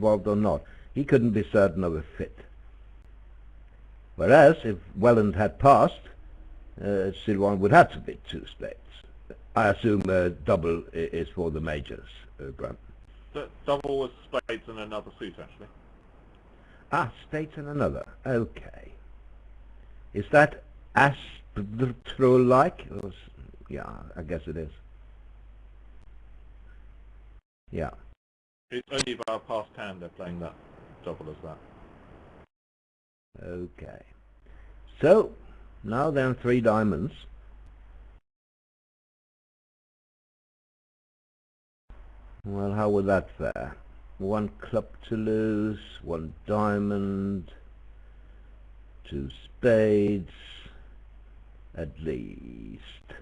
involved or not. He couldn't be certain of a fit. Whereas if Welland had passed, Sylvain would have to be 2 spades. I assume double is for the majors, Grant. Double with spades and another suit, actually. Ah, spades and another. Okay. Is that astro-like? Yeah, I guess it is. Yeah. It's only by a passed hand they're playing that double as that. Okay. So, now then 3 diamonds. Well, how would that fare? 1 club to lose, 1 diamond, 2 spades, at least,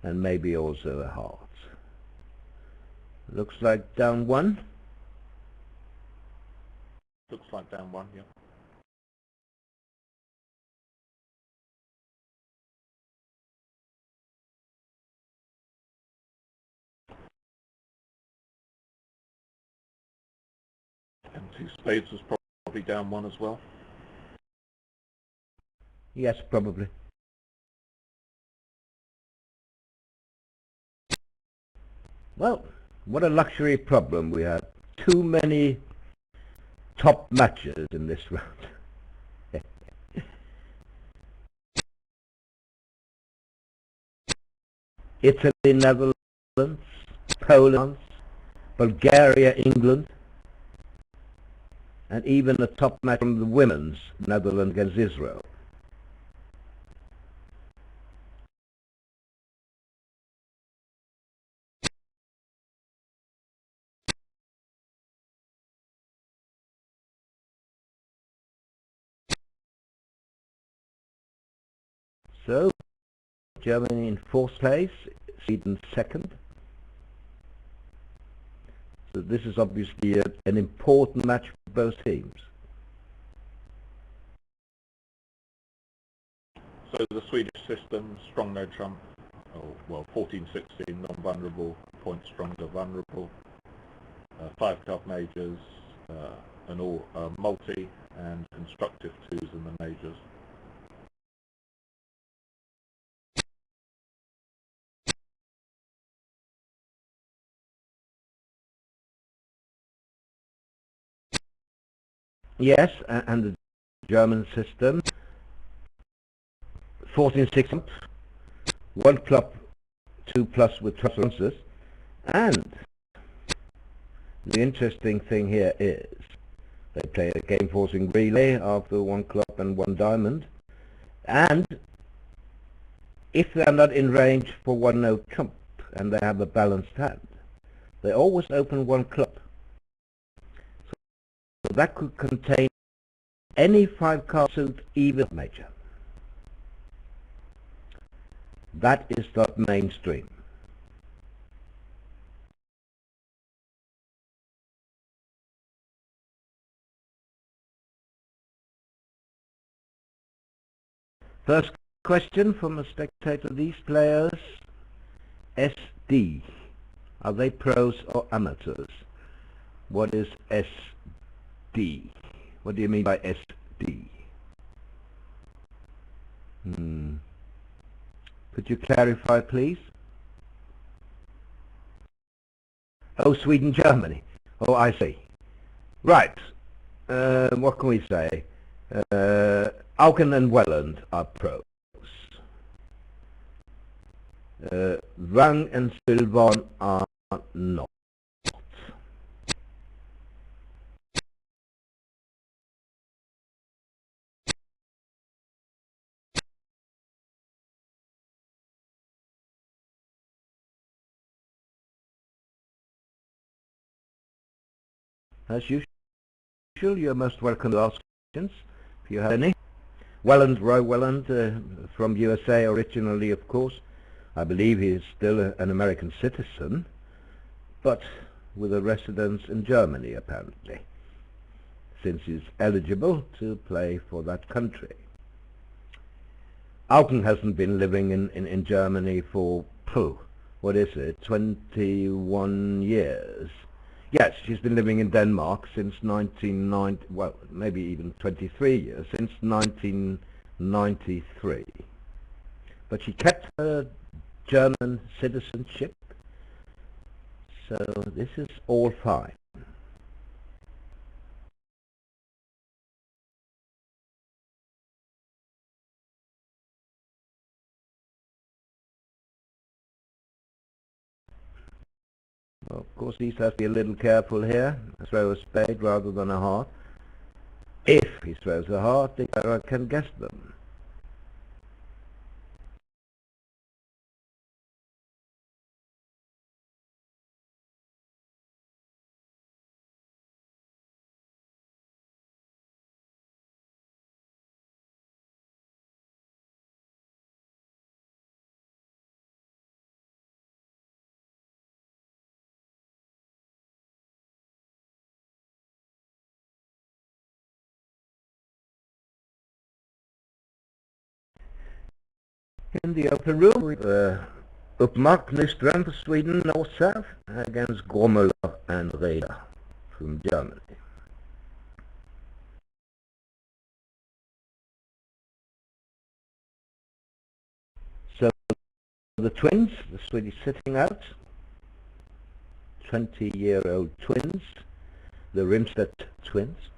and maybe also a heart. Looks like down 1. Looks like down 1, yeah. And 2 spades was probably down 1 as well. Yes, probably. Well, what a luxury problem we had. Too many top matches in this round. Italy, Netherlands, Poland, Bulgaria, England, and even a top match from the women's, Netherlands against Israel. So, Germany in 4th place, Sweden 2nd. So this is obviously an important match for both teams. So the Swedish system, strong no trump, well 14-16, non-vulnerable, point stronger, vulnerable, 5 club majors, and all multi and constructive 2s in the majors. Yes, and the German system, 14-16, 1 club, 2 plus with transferences, and the interesting thing here is they play a game forcing relay after 1 club and 1 diamond, and if they are not in range for 1 no trump and they have a balanced hand, they always open 1 club. So that could contain any 5-card suit, even major. That is not mainstream. First question from a spectator: these players, SD, are they pros or amateurs? What is SD? What do you mean by SD? Could you clarify, please? Oh, Sweden, Germany. Oh, I see. Right. What can we say? Auken and Welland are pros. Wang and Sylvain are not. As usual, you're most welcome to ask questions if you have any. Welland, Roy Welland, from USA originally, of course. I believe he is still an American citizen, but with a residence in Germany, apparently, since he's eligible to play for that country. Auken hasn't been living in Germany for, what is it, 21 years. Yes, she's been living in Denmark since 1990, well, maybe even 23 years, since 1993. But she kept her German citizenship, so this is all fine. Well, of course, he has to be a little careful here. Throw a spade rather than a heart. If he throws a heart, the bearer can guess them. In the open room, Uppmark Nyström for Sweden, north-south, against Grommel and Reda from Germany. So the twins, the Swedish sitting out, 20-year-old twins, the Rimstedt twins,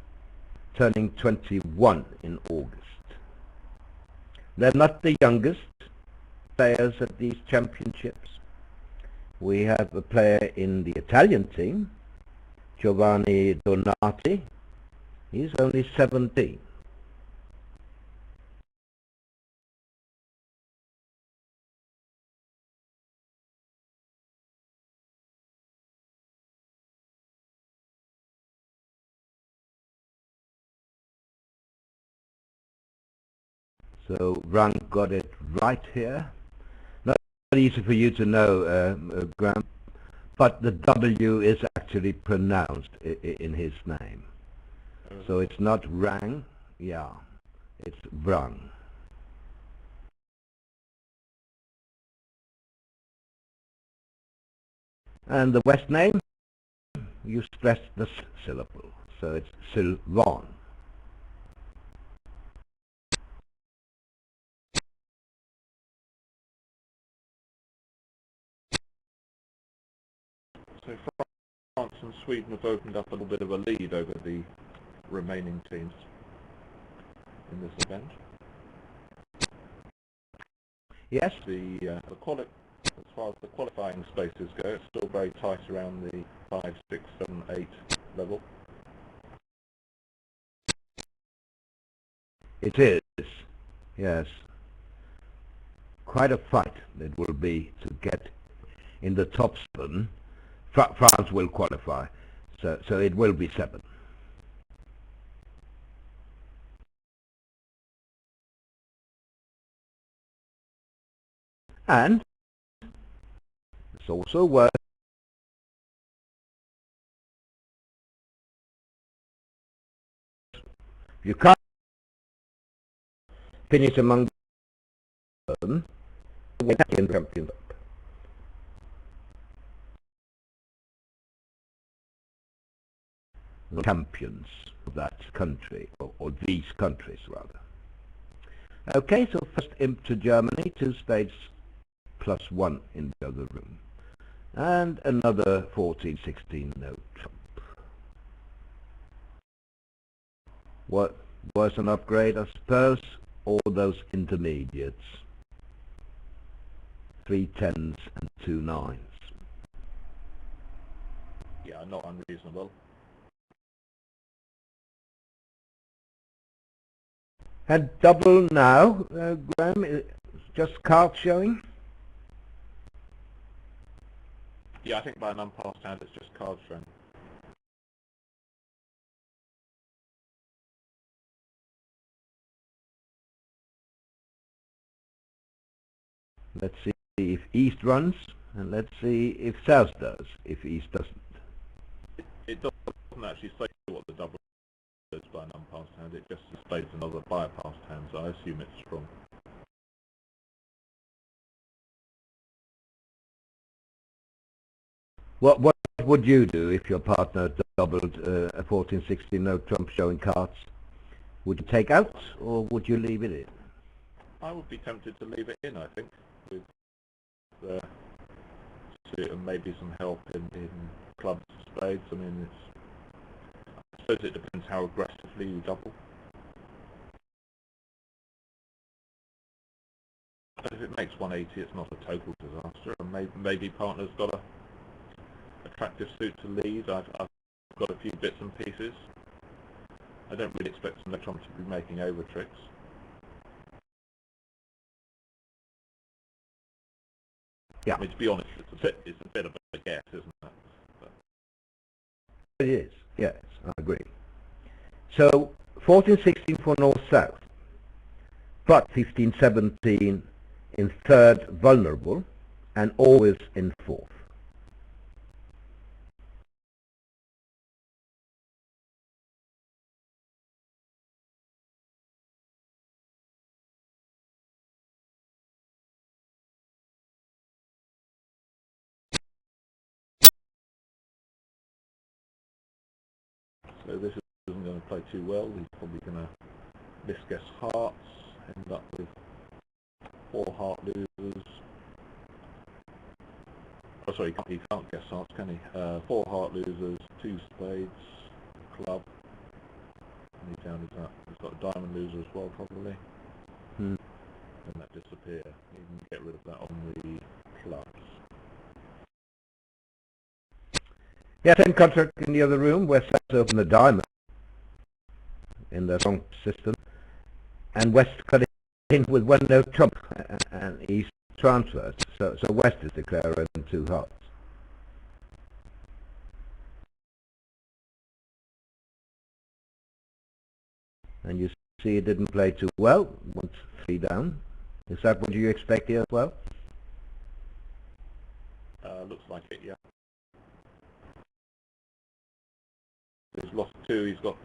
turning 21 in August. They're not the youngest players at these championships. We have a player in the Italian team, Giovanni Donati. He's only 17. So Rank got it right here. Not easy for you to know, Graham, but the W is actually pronounced in his name. So it's not Rang, yeah, it's Vrang. And the West name, you stress the S syllable, so it's Sylvan. So France and Sweden have opened up a little bit of a lead over the remaining teams in this event. Yes. As far as the qualifying spaces go, it's still very tight around the 5, 6, 7, 8 level. It is, yes. Quite a fight it will be to get in the top 7. France will qualify, so it will be 7. And it's also worth you can't finish among them when champions up. The champions of that country, or these countries rather. Okay, so first imp to Germany, 2 spades plus 1 in the other room. And another 14, 16, no trump. What was an upgrade, I suppose? All those intermediates. 3 10s and 2 9s. Yeah, not unreasonable. And double now, Graham, just cards showing? Yeah, I think by an unpassed hand it's just cards showing. Let's see if East runs, and let's see if South does, if East doesn't. It doesn't actually say what the double is by an unpassed hand, it just displays another by a passed hand, so I assume it's strong. What would you do if your partner doubled a 14-16 no trump showing cards? Would you take out or would you leave it in? I would be tempted to leave it in, I think, with suit and maybe some help in clubs and spades. I mean, I suppose it depends how aggressively you double. But if it makes 180, it's not a total disaster, and maybe partner's got a attractive suit to lead. I've got a few bits and pieces. I don't really expect some Trump to be making over tricks. Yeah. I mean, to be honest, it's a bit of a guess, isn't it? But It is, yes, I agree. So 14-16 for north-south, but 15-17 in third vulnerable and always in fourth. so this isn't going to play too well. He's probably going to misguess hearts, end up with 4 heart losers. Oh, sorry, he can't guess hearts, can he? 4 heart losers, 2 spades, club. And he's down to that. He's got a diamond loser as well, probably. Hmm. And that disappear. You can get rid of that on the clubs. Yeah, same contract in the other room where South opened a diamond in the wrong system, and West cut in with 1 no trump, and East transfers. So West is declaring 2 hearts. And you see it didn't play too well, once 3 down. Is that what you expect here as well? Looks like it, yeah. He's lost 2, he's got...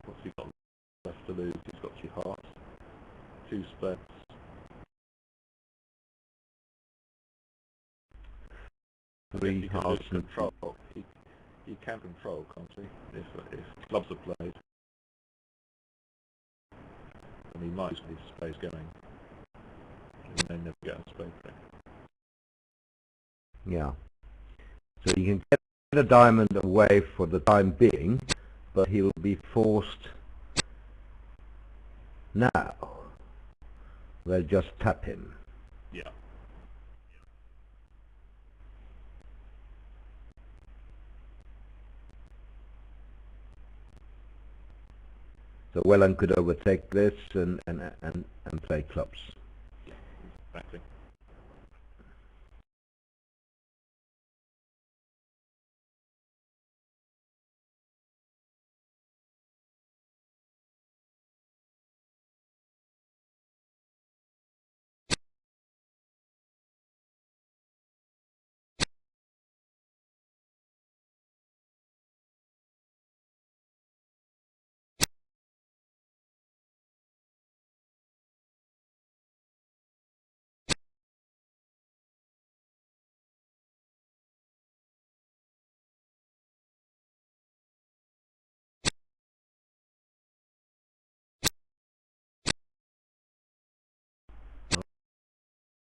What's he got left to lose? He's got 2 hearts, 2 spades. 3 He can hearts lose control. He can control, can't he? If clubs are played. And he might leave space going. He may never get a spade break. Yeah. So you can get a diamond away for the time being, but he will be forced now. They'll just tap him. Yeah. So Welland could overtake this and play clubs. Yeah, exactly.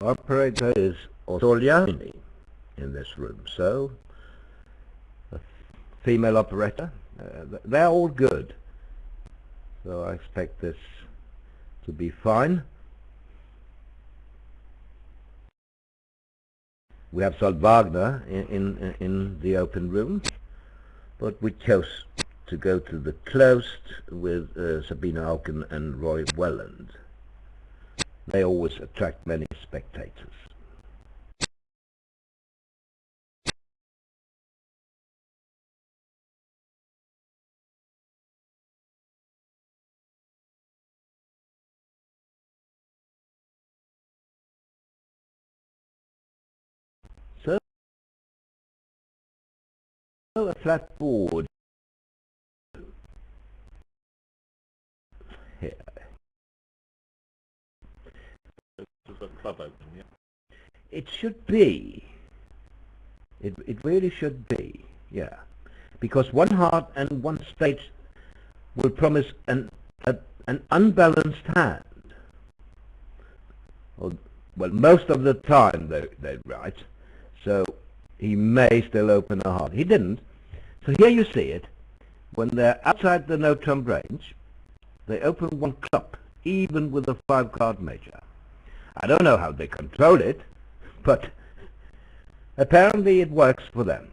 Operator is Ortoliani in this room, so a female operator. They're all good, so I expect this to be fine. We have Sol Wagner in the open room, but we chose to go to the closed with Sabine Auken and Roy Welland. They always attract many spectators. So a flat board for club opening, yeah? It should be. It really should be, yeah. Because one heart and one spade will promise an unbalanced hand. Well, most of the time they write, so he may still open a heart. He didn't. So here you see it. When they're outside the no-trump range, they open one club, even with a 5-card major. I don't know how they control it, but apparently it works for them.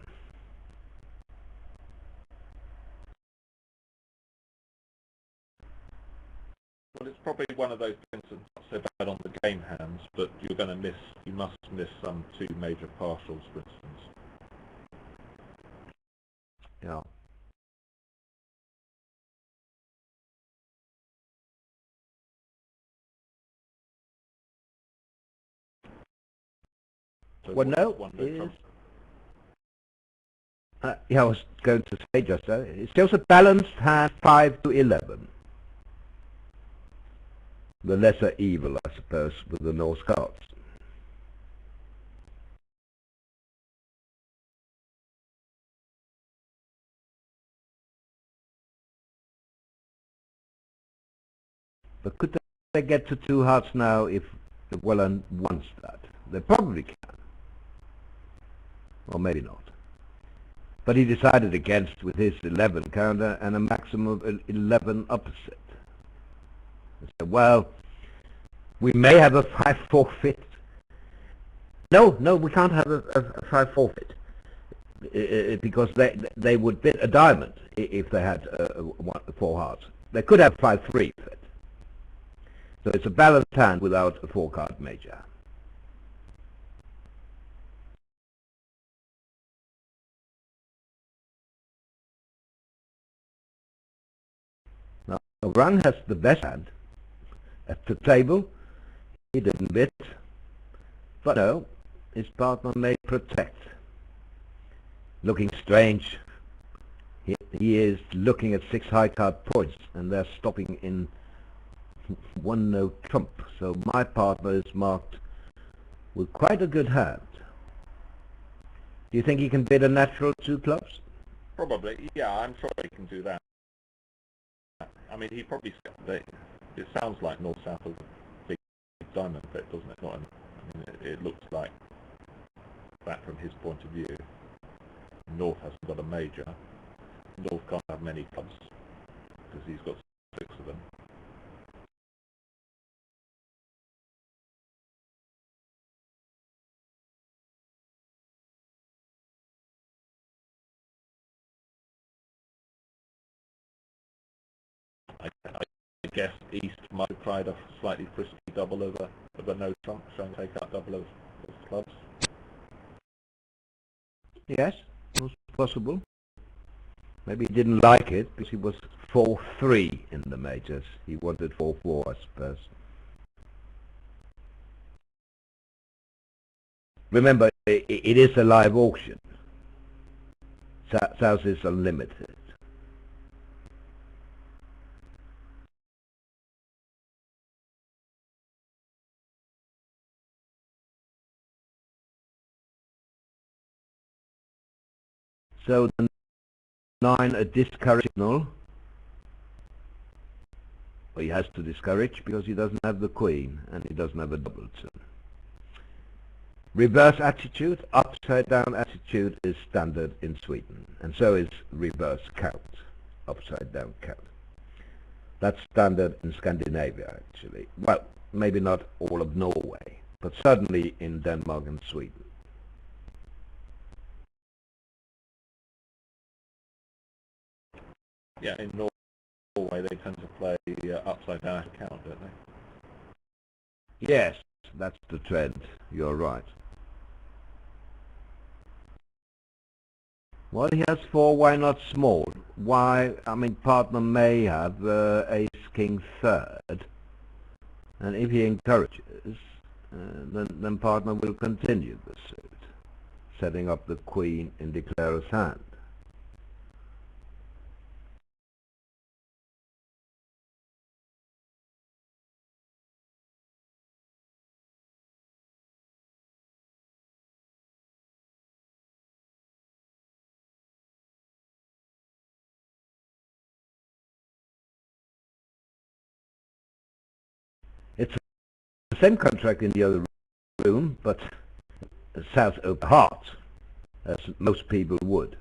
Well, it's probably one of those things that's not so bad on the game hands, but you must miss some 2 major partials, for instance. Yeah. So Well, no, one no trump. yeah, I was going to say just that. It's just a balanced hand, 5 to 11. The lesser evil, I suppose, with the Norse cards. But could they get to 2 hearts now if Welland wants that? They probably can. Or maybe not. But he decided against with his 11 counter and a maximum of 11 opposite. He said, well, we may have a 5 forfeit. No, we can't have a 5 forfeit. Because they would bid a diamond if they had 4 hearts. They could have 5-3 with it. So it's a balanced hand without a 4-card major. Now, Rang has the best hand at the table. He didn't bid. But no, his partner may protect. Looking strange. He is looking at 6 high card points, and they're stopping in 1 no trump. So my partner is marked with quite a good hand. Do you think he can bid a natural 2 clubs? Probably, yeah, I'm sure he can do that. I mean, he probably, it sounds like North-South is a big diamond bet, doesn't it? I mean, it looks like that from his point of view. North hasn't got a major. North can't have many clubs because he's got 6 of them. I guess East might have tried a slightly frisky double of a no trump, trying to take out double of clubs. Yes, it was possible. Maybe he didn't like it because he was 4-3 in the majors. He wanted 4-4, I suppose. Remember, it is a live auction. South is unlimited. So the 9 a discourage signal. Well, he has to discourage because he doesn't have the queen and he doesn't have a double 2. Reverse attitude, upside down attitude is standard in Sweden, and so is reverse count, upside down count. That's standard in Scandinavia, actually. Well, maybe not all of Norway, but certainly in Denmark and Sweden. Yeah, in Norway they tend to play upside down count, don't they? Yes, that's the trend. You're right. Well, he has 4, why not small? Why, I mean, partner may have ace, king, third. And if he encourages, then partner will continue the suit, setting up the queen in declarer's hand. same contract in the other room, but south of the heart, as most people would.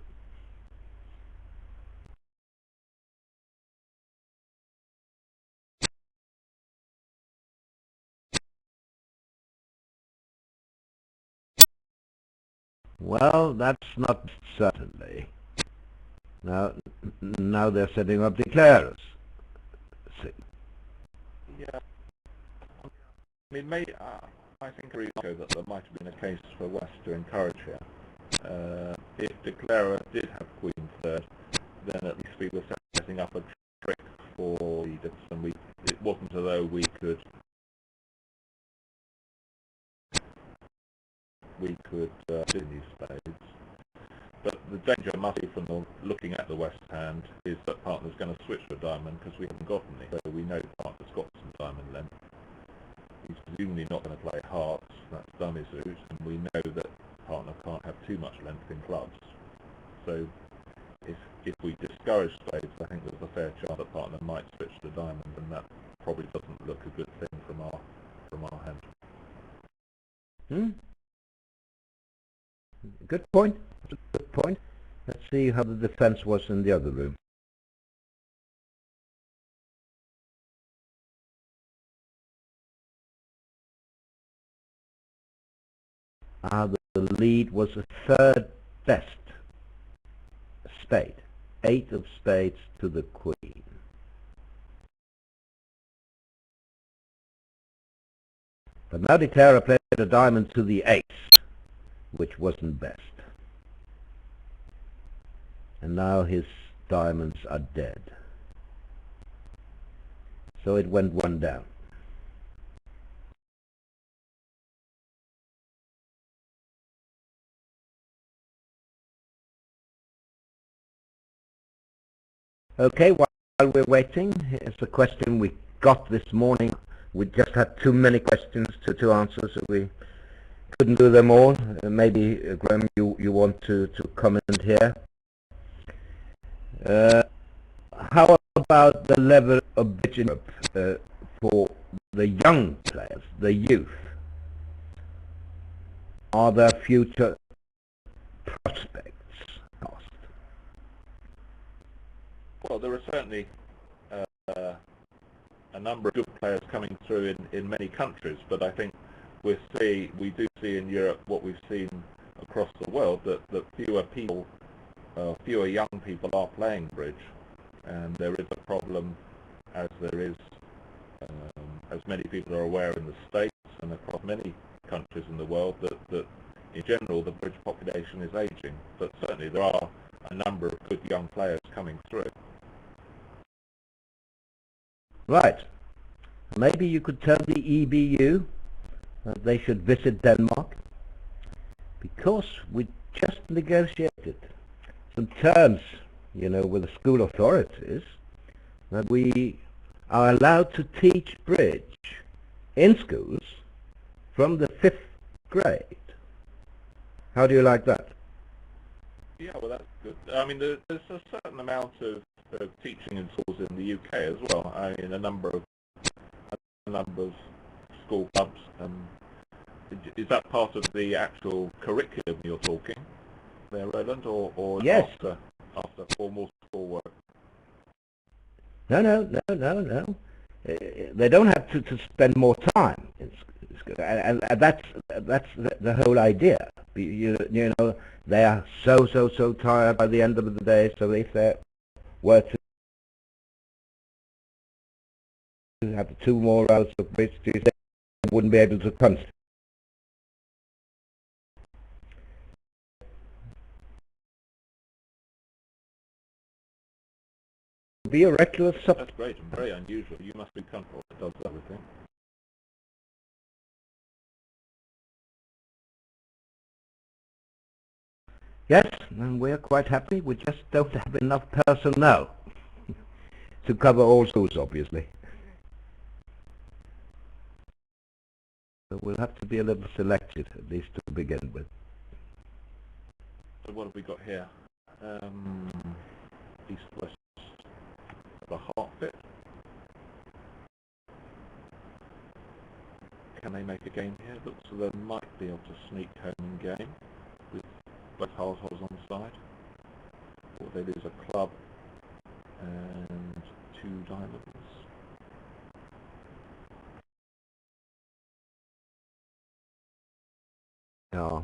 Well, that's not certainly. Now they're setting up declarers. See. Yeah. I mean, I think that there might have been a case for West to encourage here. If declarer did have Queen third, then at least we were setting up a trick for leaders, and it wasn't as though we could do these spades. But the danger must be from looking at the West hand is that partner's going to switch to a diamond because we haven't got any. So we know partner's got some diamond length. He's presumably not going to play hearts, that's dummy suit, and we know that partner can't have too much length in clubs. So if we discourage spades, I think there's a fair chance that partner might switch to diamond, and that probably doesn't look a good thing from our hand. Good point. Good point. Let's see how the defense was in the other room. The lead was the third best spade. 8 of spades to the queen. But now declarer played a diamond to the ace, which wasn't best. And now his diamonds are dead. So it went one down. Okay, while we're waiting, here's a question we got this morning. We just had too many questions to answer, so we couldn't do them all. Maybe, Graham, you want to comment here. How about the level of bridge in Europe for the young players, the youth? Are there future prospects lost? Well, there are certainly a number of good players coming through in many countries, but I think we do see in Europe what we've seen across the world, that fewer young people are playing bridge, and there is a problem, as there is, as many people are aware in the States and across many countries in the world, that in general the bridge population is aging, but certainly there are a number of good young players coming through. Right. Maybe you could tell the EBU that they should visit Denmark, because we just negotiated some terms, with the school authorities, that we are allowed to teach bridge in schools from the 5th grade. How do you like that? Yeah, well, that's good. I mean, there's a certain amount of teaching in schools in the UK as well. I mean, a number of school clubs. Is that part of the actual curriculum you're talking there, Roland, or yes, after formal school work? No. They don't have to spend more time in school, and that's the whole idea. They are so tired by the end of the day. So if they were to have 2 more hours of bridge, they wouldn't be able to concentrate. Be a reckless That's great and very unusual. You must be comfortable that does everything. Yes, and we're quite happy. We just don't have enough personnel to cover all schools, obviously. So we'll have to be a little selective, at least to begin with. So what have we got here? East-west, the heart bit. can they make a game here? Looks as though they might be able to sneak home in game with both households on the side. Or they lose a club and 2 diamonds. Yeah.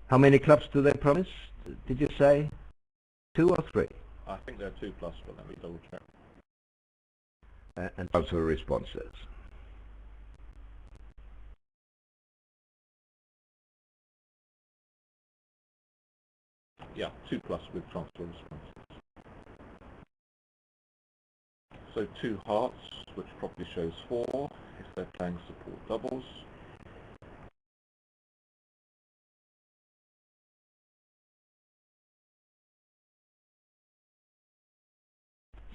How many clubs do they promise? Did you say 2 or 3? I think they're 2+, but let me double check. And also responses. Yeah, 2+ with transfer responses. So 2 hearts, which probably shows 4 if they're playing support doubles.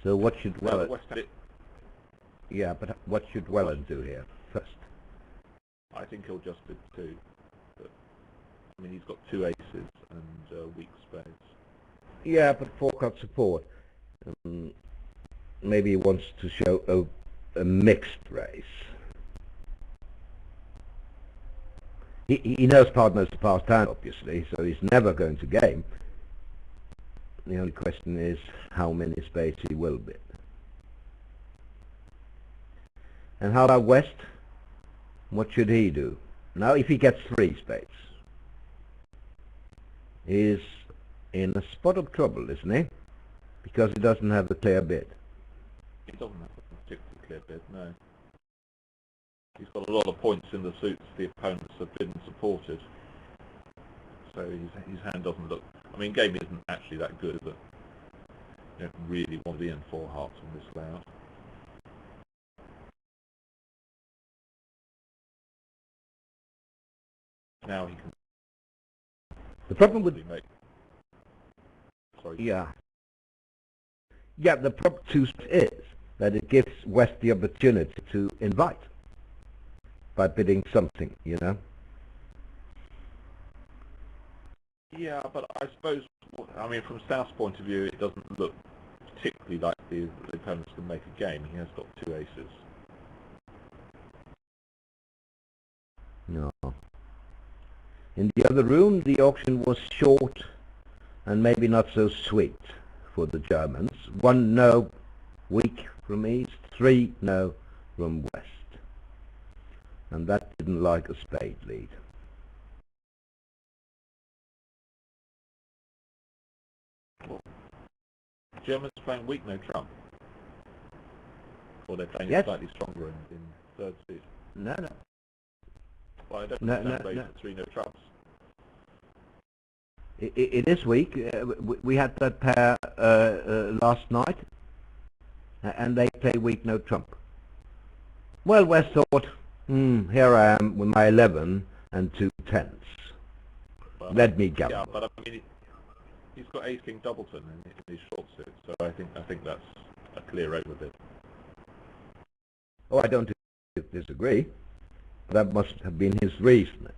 So what should Welland? Yeah, but what should Welland do here first? I think he'll just bid 2. But, I mean, he's got 2 aces and weak spades. Yeah, but 4-card support. Maybe he wants to show a mixed race. He knows partners to pass down, obviously, so he's never going to game. The only question is how many spades he will bid. And how about West? What should he do? Now, if he gets 3 spades, he's in a spot of trouble, isn't he? Because he doesn't have a clear bid. He doesn't have a particularly clear bid, no. He's got a lot of points in the suits the opponents have been supported. So his hand doesn't look... I mean, game isn't actually that good, but you don't really want to be in 4 hearts on this layout. Now he can... The problem with... make... Sorry. Yeah. Yeah, the problem is that it gives West the opportunity to invite by bidding something, you know? Yeah, but I suppose, I mean, from South's point of view, it doesn't look particularly like the opponents can make a game. He has got 2 aces. No. In the other room, the auction was short and maybe not so sweet for the Germans. 1 no, weak from East, 3 no from West. And that didn't like a spade lead. Well, Germans playing weak no trump. Or they're playing Yes. it slightly stronger in 3rd seed. No, no. Well, I don't No, understand no, raise no. at 3 no trumps. It is weak. We had that pair last night, and they play weak no trump. Well, West thought, here I am with my 11 and 2 10s. Well, Let me gamble. Yeah, but I mean, he's got ace king doubleton in his short suit, so I think that's a clear overbid. Oh, I don't disagree. That must have been his reason.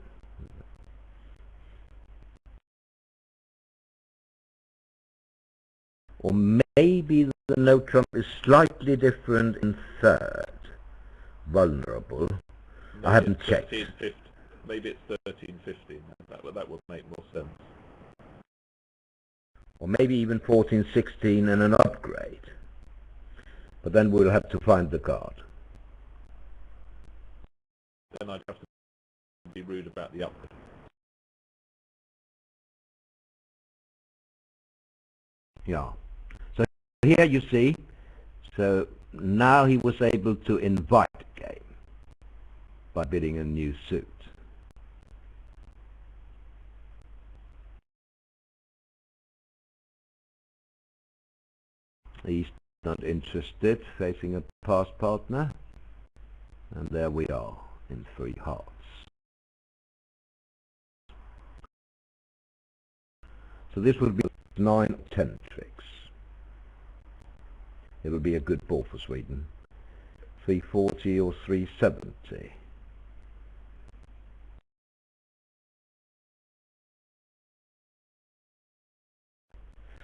Or maybe the no trump is slightly different in 3rd. Vulnerable. Maybe I haven't it's checked. 13-15. Maybe it's 13-15. That would make more sense. Or maybe even 14-16 and an upgrade. But then we'll have to find the card. Then I'd have to be rude about the upgrade. Yeah. So here you see, so now he was able to invite a game by bidding a new suit. He's not interested, facing a past partner. And there we are, in 3 hearts. So this will be 9-10 tricks. It will be a good ball for Sweden. 340 or 370.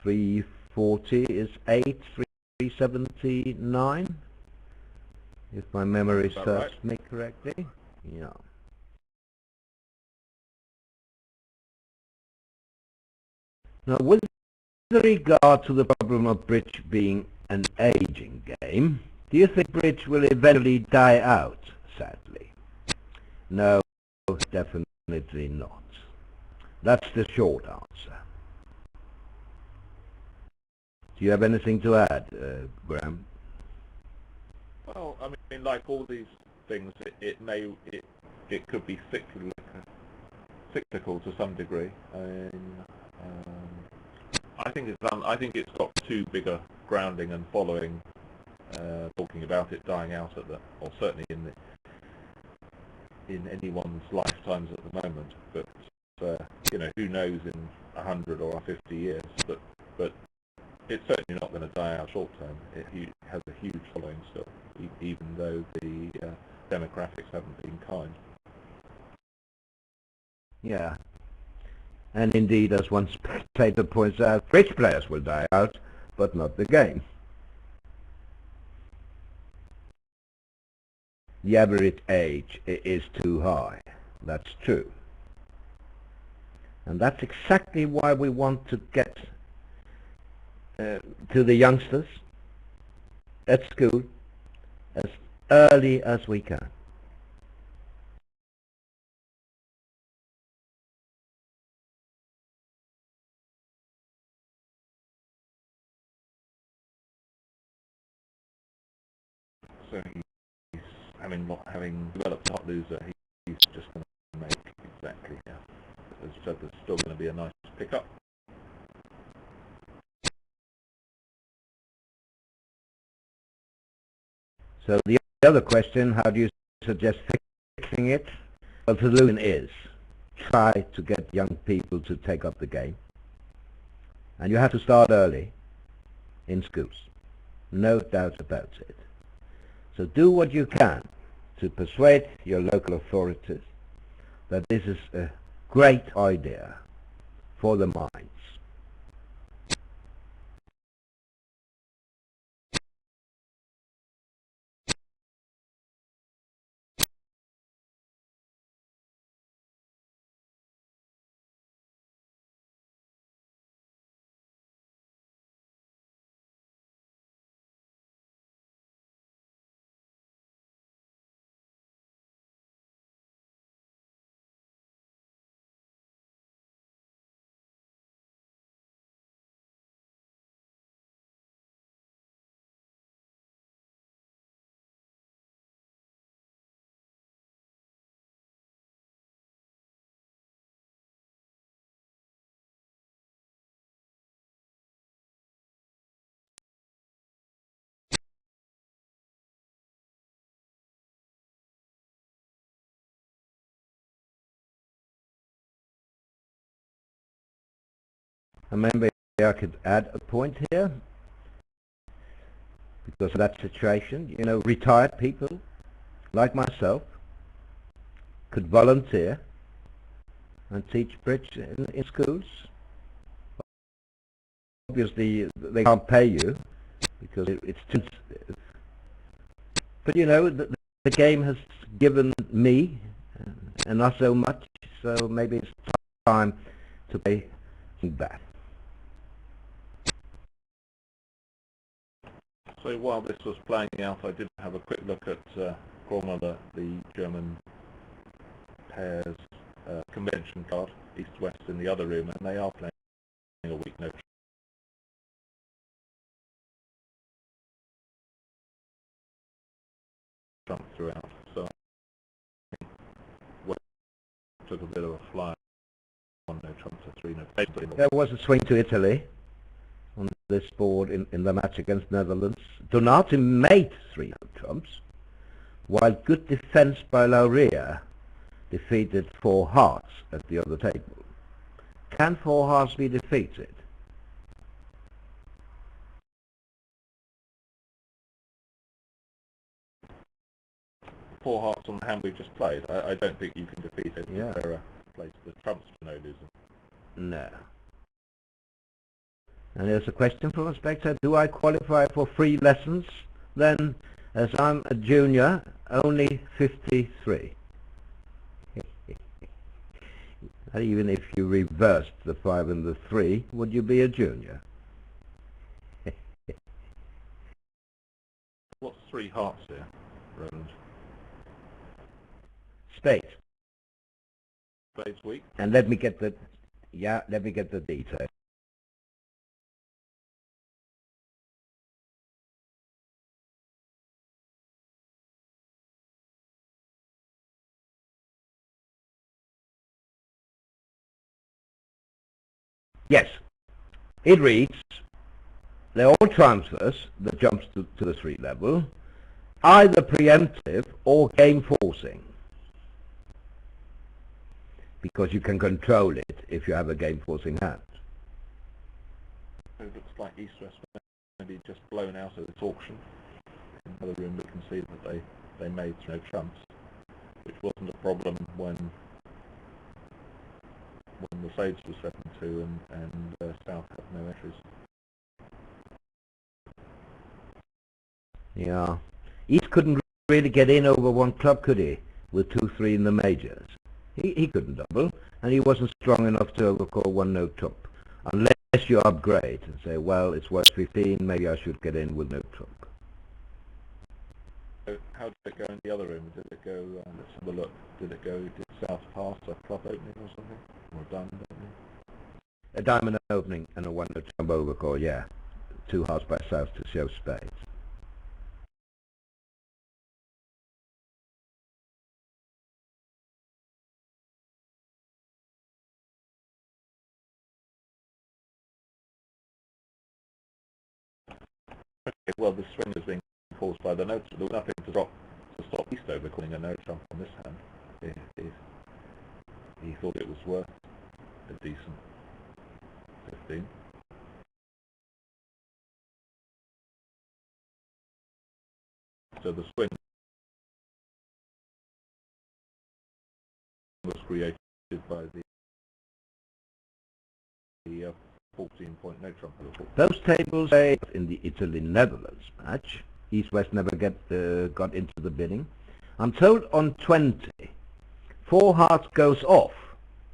.340 is 8, 379, if my memory serves me correctly? Yeah. Now, with regard to the problem of bridge being an aging game, do you think bridge will eventually die out, sadly? No, definitely not. That's the short answer. Do you have anything to add, Graham? Well, I mean, like all these things, it could be cyclical to some degree. I think it's got too big a grounding and following. Talking about it dying out or certainly in anyone's lifetimes at the moment. But who knows in 100 or 50 years? But it's certainly not going to die out short term. It has a huge following still, even though the demographics haven't been kind. Yeah. And indeed, as one spectator points out, bridge players will die out, but not the game. The average age is too high. That's true. And that's exactly why we want to get to the youngsters at school as early as we can. So he's having developed a hot loser, he's just going to make exactly. Yeah. As I said, there's still going to be a nice pickup. So the other question, how do you suggest fixing it? Well, the solution is try to get young people to take up the game. And you have to start early in schools. No doubt about it. So do what you can to persuade your local authorities that this is a great idea for the minds. And maybe I could add a point here, because of that situation, retired people like myself could volunteer and teach bridge in schools. Obviously, they can't pay you because it's too expensive. But the game has given me and not so much, so maybe it's time to pay back. So while this was playing out, I did have a quick look at Grommler, the German pairs convention card, East-West in the other room, and they are playing a weak no trump throughout. So I think took a bit of a flyer on no trump to 3 no. There was a swing to Italy on this board in the match against Netherlands. Donati made 3 trumps, while good defense by Laurea defeated 4 hearts at the other table. Can 4 hearts be defeated? Four hearts on the hand we just played. I don't think you can defeat it. Yeah. Place the trumps for no reason. No. And there's a question from a spectator: do I qualify for free lessons? Then, as I'm a junior only 53. And even if you reversed the 5 and the 3, would you be a junior? What's 3 hearts here, Roland? Spades. Spades weak? And let me get the detail. Yes, it reads, they're all transfers that jumps to the 3 level, either preemptive or game forcing, because you can control it if you have a game forcing hand. It looks like East-West maybe just blown out of this auction. In the other room we can see that they made no trumps, which wasn't a problem when the Spades was 7-2 and South had no entries. Yeah. East couldn't really get in over 1 club, could he? With 2-3 in the majors. He couldn't double, and he wasn't strong enough to overcall 1 no trump. Unless you upgrade and say, well, it's worth 15, maybe I should get in with no trump. So how did it go in the other room? Did it go, let's have a look, did South pass a club opening or something? Or a diamond opening? A diamond opening and a 1 no trump overcall, yeah. 2 hearts by South to show spades. Okay, well, the swing is being caused by the notes. There was nothing to stop East overcalling a no trump on this hand. He thought it was worth a decent 15. So the swing was created by the 14-point no trump. Those tables in the Italy-Netherlands match, East-West never got into the bidding. I'm told on 20, 4 hearts goes off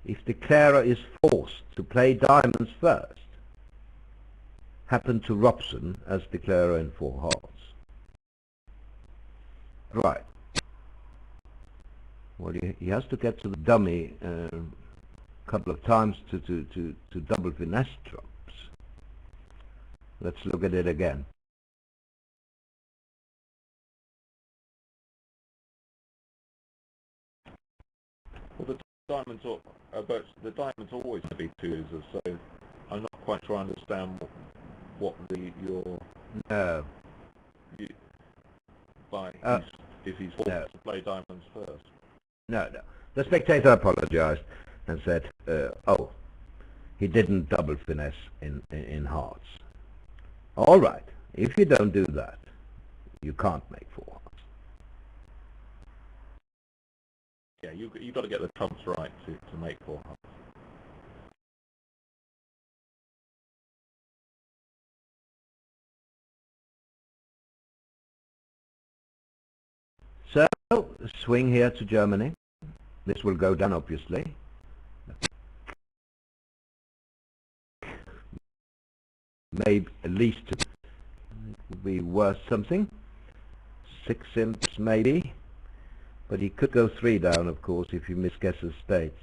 if declarer is forced to play diamonds first. Happened to Robson as declarer in 4 hearts. Right. Well, he has to get to the dummy a couple of times to double finesse trumps. Let's look at it again. Well, the diamonds are always to be 2 losers, so I'm not quite sure I understand what your No. If he's forced to play diamonds first. No. The spectator apologized and said, oh, he didn't double finesse in hearts. All right, if you don't do that, you can't make 4 hearts. Yeah, you've got to get the trumps right to make 4 hearts. So, swing here to Germany. This will go down, obviously. Maybe at least it would be worth something. 6 imps maybe. But he could go 3 down, of course, if he misguesses spades.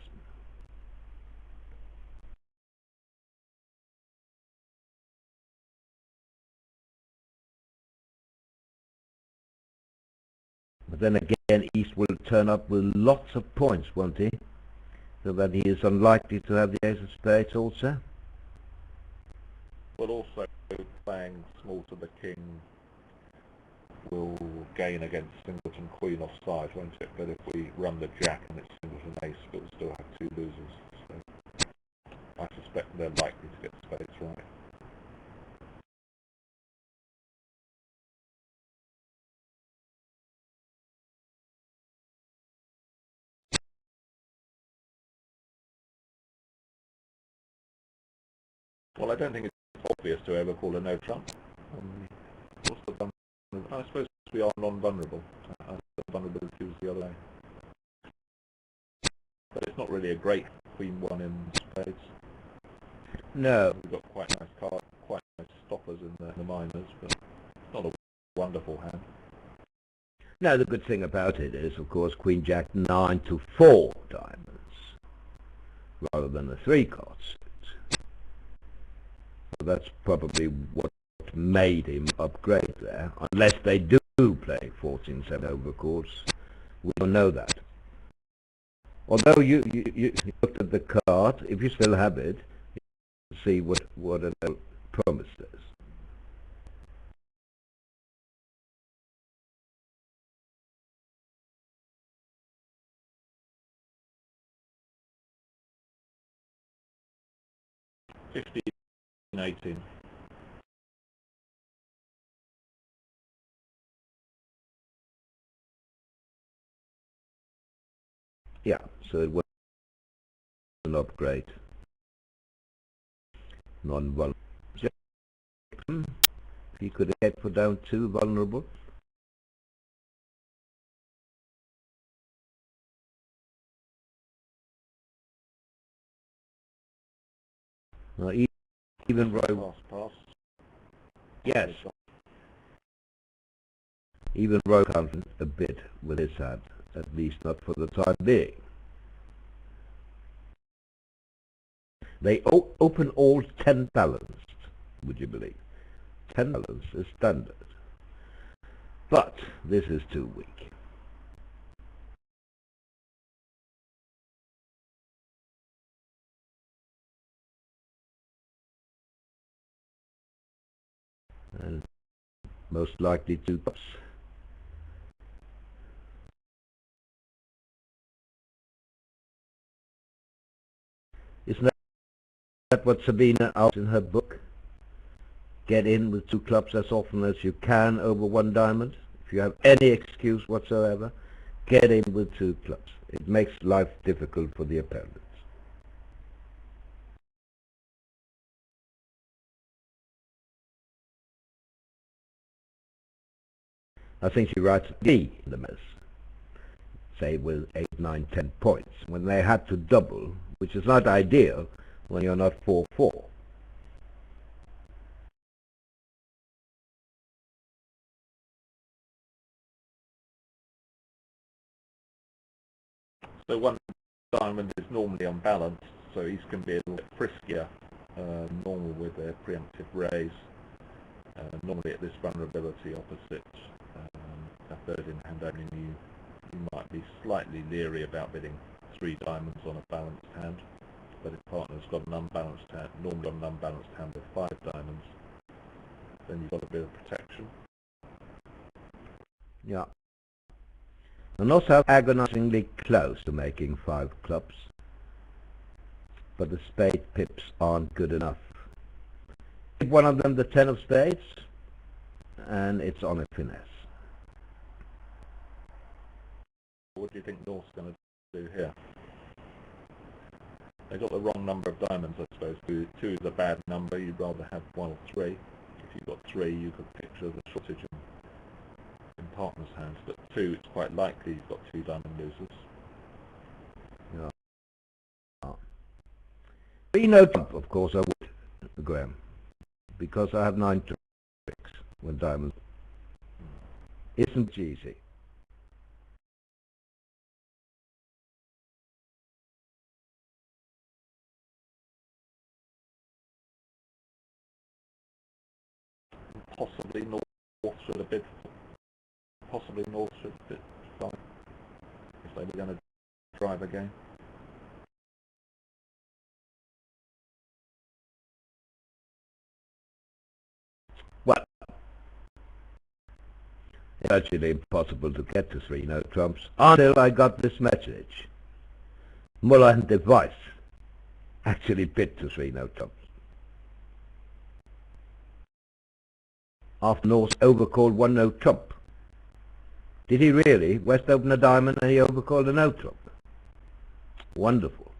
But then again, East will turn up with lots of points, won't he? So that he is unlikely to have the ace of spades also. But also, playing small to the king will gain against singleton queen offside, won't it? But if we run the jack and it's singleton ace, we'll still have 2 losers. So I suspect they're likely to get spades right. Well, I don't think it's obvious to ever call a no trump. What's the I suppose we are non-vulnerable. I the vulnerability was the other way. But it's not really a great queen one in spades. No. We've got quite nice cards, quite nice stoppers in the minors, but not a wonderful hand. Now the good thing about it is, of course, Queen Jack 9 to 4 diamonds, rather than the 3 card suit. So that's probably what made him upgrade there, unless they do play 14-7 overcards. We don't know that. Although you looked at the card, if you still have it, you can see what it promised is. $15, $18. Yeah, so it was an upgrade. Non-vulnerable. If you could get for down 2 vulnerable. Even Roy, Pass. yes, even Roy counted a bit with his hand, at least not for the time being. They open all 10 balanced, would you believe? 10 balanced is standard. But this is too weak. And most likely 2 tops. Isn't that what Sabina out in her book? Get in with 2 clubs as often as you can over 1 diamond. If you have any excuse whatsoever, get in with 2 clubs. It makes life difficult for the opponents. I think she writes D in the mess, say with 8, 9, 10 points, when they had to double, which is not ideal when you're not 4-4. So 1 diamond is normally unbalanced, so he's going to be a little bit friskier, normal with a preemptive raise. Normally at this vulnerability opposite a third in hand only, you might be slightly leery about bidding 3 diamonds on a balanced hand, but if partner's got an unbalanced hand, normally on an unbalanced hand with 5 diamonds, then you've got a bit of protection. Yeah. And also agonizingly close to making 5 clubs. But the spade pips aren't good enough. Give one of them the 10 of spades, and it's on a finesse. What do you think North's going to do here? They got the wrong number of diamonds, I suppose. 2 is a bad number. You'd rather have 1 or 3. If you've got 3, you could picture the shortage in partner's hands. But 2, it's quite likely you've got 2 diamond losers. Yeah. 3 no trump, of course, I would, Graham, because I have 9 tricks when diamonds isn't easy. Possibly North should have bid. Possibly North should have bid 5 if they were going to drive a game. Well, it's actually impossible to get to 3 no trumps until I got this message. Muller and Device actually bid to 3 no trumps. After North overcalled 1 no trump. Did he really? West opened a diamond and he overcalled a no trump. Wonderful.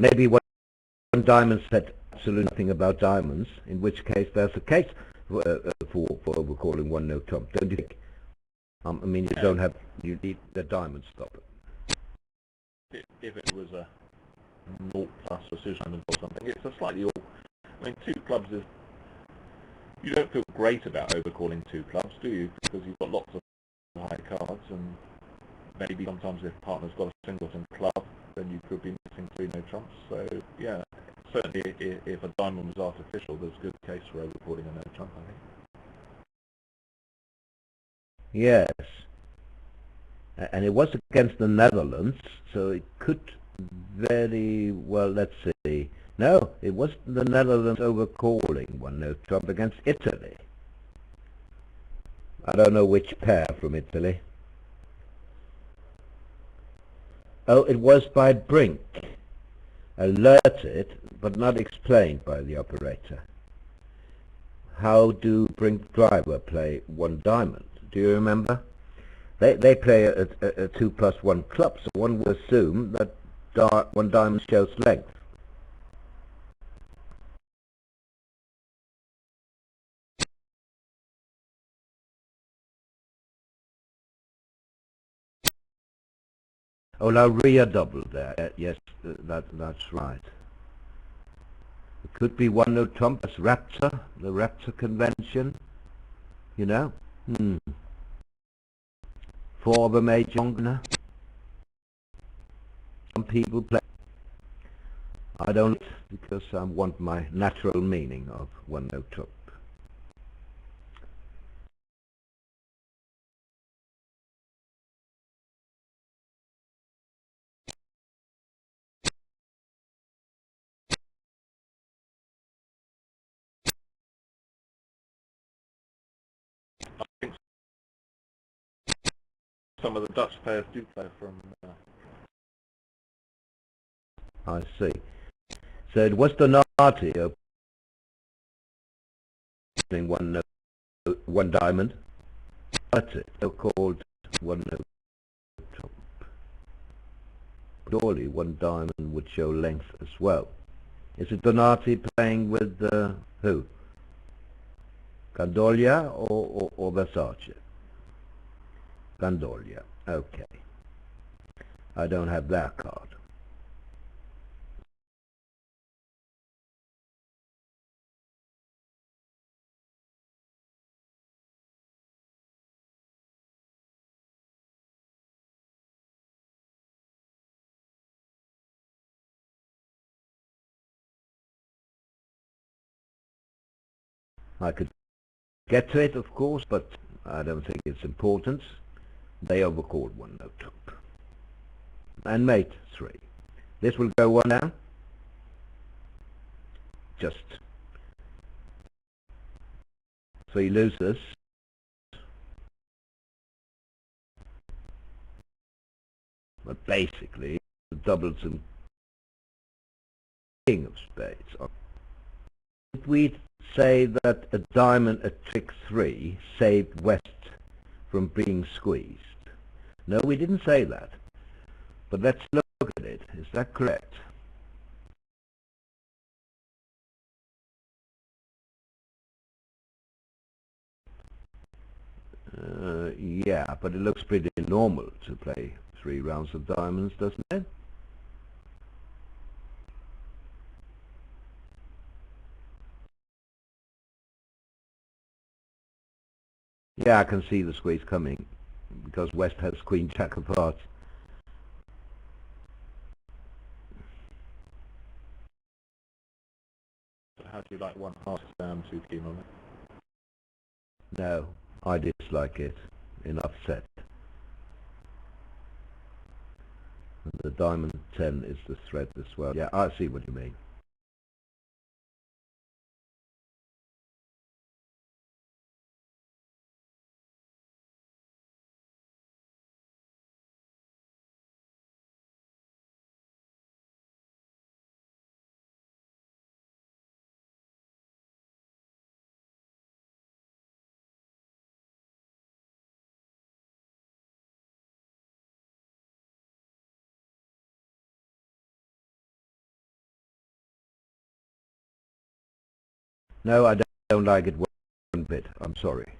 Maybe one diamond said absolutely nothing about diamonds, in which case there's a case for overcalling one no trump, don't you think? I mean, you need the diamond stop. If it was a 0 plus decision or something, it's a slightly awkward. I mean, 2 clubs is, you don't feel great about overcalling 2 clubs, do you? Because you've got lots of high cards, and maybe sometimes if partner's got a singleton club, then you could be missing 3 no trumps. So yeah, certainly if a diamond was artificial, there's a good case for overcalling a no trump, I think. Yes. And it was against the Netherlands, so it could very well, let's see. No, it was the Netherlands overcalling one no trump against Italy. I don't know which pair from Italy. Oh, it was by Brink. Alerted, but not explained by the operator. How do Brink driver play one diamond? Do you remember? They play a 2+1 club, so one would assume that one diamond shows length. Oh, now rear double there. Yes, that's right. It could be one no trump as Raptor, the Raptor convention. You know? 4 of a major longer. Some people play. I don't, because I want my natural meaning of one no trump. I think some of the Dutch players do play from. I see. So it was Donati opening one diamond. That's it. So called one no trump. Surely one diamond would show length as well. Is it Donati playing with who? Candolia or Versace? Candolia. Okay. I don't have that card. I could get to it, of course, but I don't think it's important. They overcalled one no trump. And mate 3. This will go 1 down. Just 3 losers. But basically, the doubles and king of spades. Did we say that a diamond at trick 3 saved West from being squeezed? No, we didn't say that. But let's look at it. Is that correct? Yeah, but it looks pretty normal to play 3 rounds of diamonds, doesn't it? Yeah, I can see the squeeze coming, because West has Queen Jack of Hearts. So how do you like one half down, 2 keen on it? No, I dislike it. Enough said. And the diamond 10 is the threat as well. Yeah, I see what you mean. No, I don't like it one bit. I'm sorry.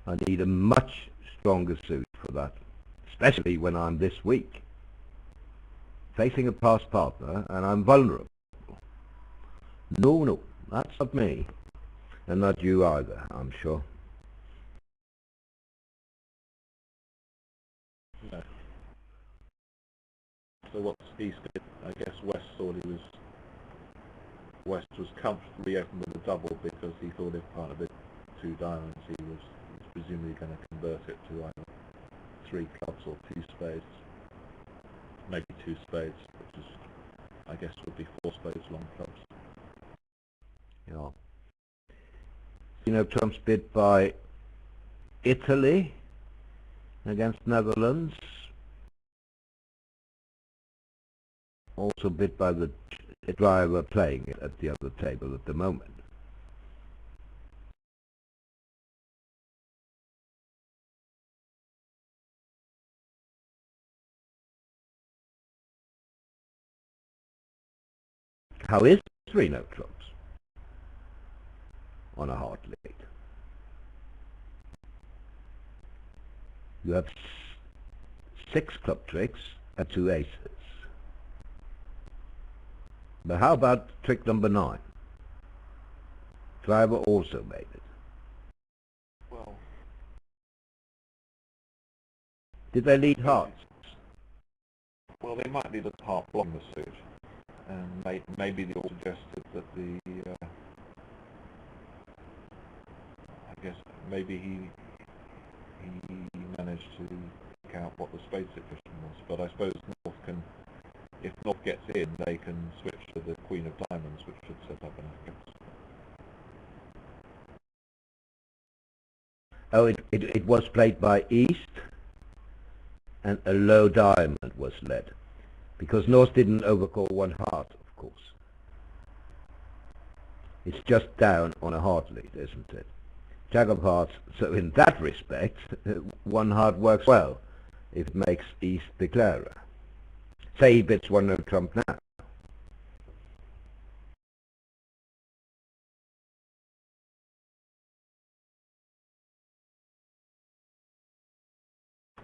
I need a much stronger suit for that, especially when I'm this weak, facing a past partner, and I'm vulnerable. No, no, that's not me, and not you either, I'm sure. No. So what's East did? I guess West thought West was comfortably open with a double because he thought if part of it 2 diamonds, he was presumably going to convert it to either 3 clubs or 2 spades, maybe 2 spades, which is, I guess, would be 4 spades long clubs. Yeah. You know, Trump's bid by Italy against Netherlands, also bid by the driver playing it at the other table at the moment. How is 3-note trumps on a hard lead? You have 6 club tricks and 2 aces. But how about trick number 9? Driver also made it. Well, Did they lead hearts? well, they might lead a heart blocking the suit, and maybe they all suggested that I guess maybe he managed to work out what the spade situation was. But I suppose North can, if North gets in, they can switch to the Queen of Diamonds, which should set up enough gaps. Oh, it was played by East, and a low diamond was led, because North didn't overcall 1 heart, of course. It's just down on a heart lead, isn't it? Jack of hearts, so in that respect, 1 heart works well if it makes East declarer. Say he bids 1-note trump now.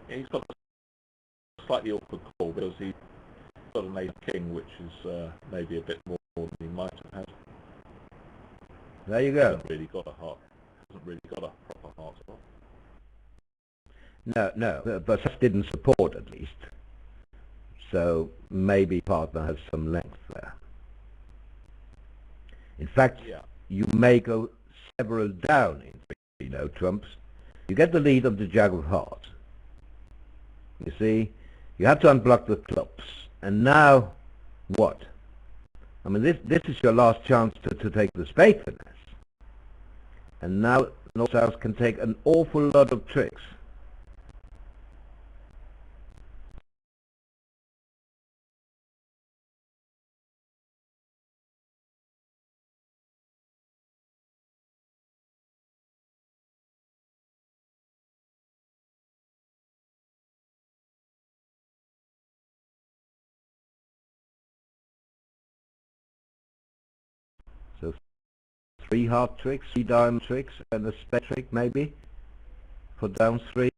Yeah, he's got a slightly awkward call because he's got an ace king, which is maybe a bit more than he might have had. There you go. Hasn't really got a proper heart swap. No, but that didn't support at least. So maybe partner has some length there. In fact, Yeah. you may go several down in 3-note trumps. You get the lead of the Jack of hearts. You see, you have to unblock the clubs. And now, what? I mean, this is your last chance to take the spade finesse. And now North-South can take an awful lot of tricks. So 3 heart tricks, 3 diamond tricks, and a spade trick maybe for down 3.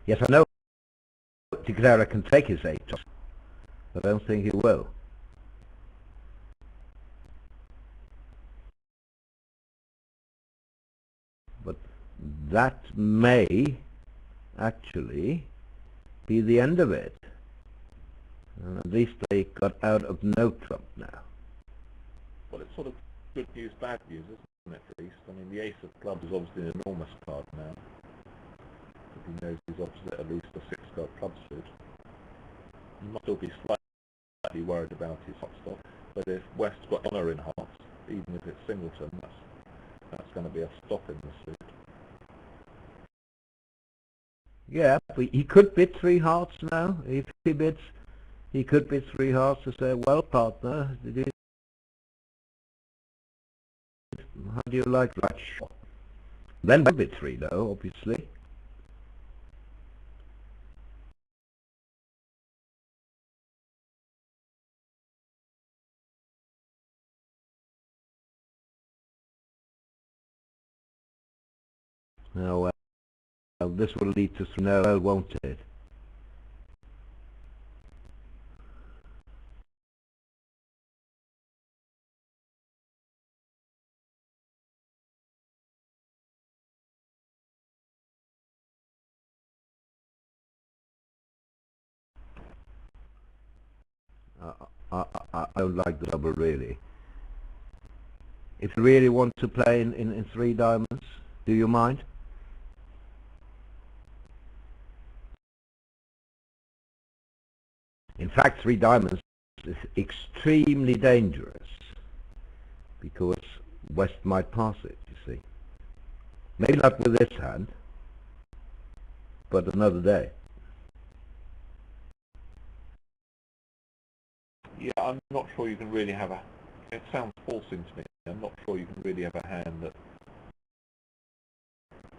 Yes, I know Declarer can take his 8, but I don't think he will. But that may actually be the end of it. At least they got out of no trump now. Well, it's sort of good news, bad news, isn't it, for East? I mean, the ace of clubs is obviously an enormous card now. He knows he's opposite at least a 6-card club suit. He might still be slightly worried about his hot stop, but if West's got honour in hearts, even if it's singleton, that's going to be a stop in the suit. Yeah, but he could bid 3 hearts now. If he bids, he could bid 3 hearts to say, well, partner, how do you like that shot? Then bid 3 though, obviously. Now, this will lead to some no, won't it? I don't like the double, really. If you really want to play in three diamonds, do you mind? In fact, three diamonds is extremely dangerous, because West might pass it, you see. Maybe not with this hand, but another day. Yeah, I'm not sure you can really have a... It sounds forcing to me. I'm not sure you can really have a hand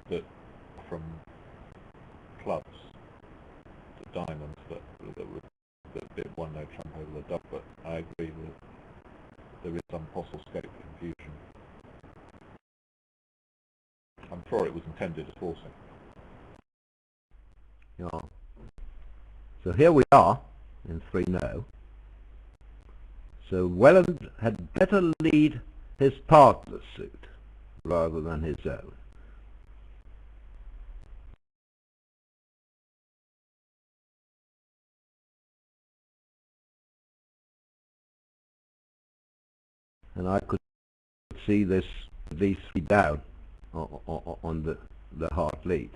that from clubs to diamonds that bit one no trump over the double, but I agree that there is some possible scope for confusion. I'm sure it was intended as forcing. Yeah. So here we are in 3-0. So Welland had better lead his partner's suit rather than his own. And I could see this these three down on the hard lead.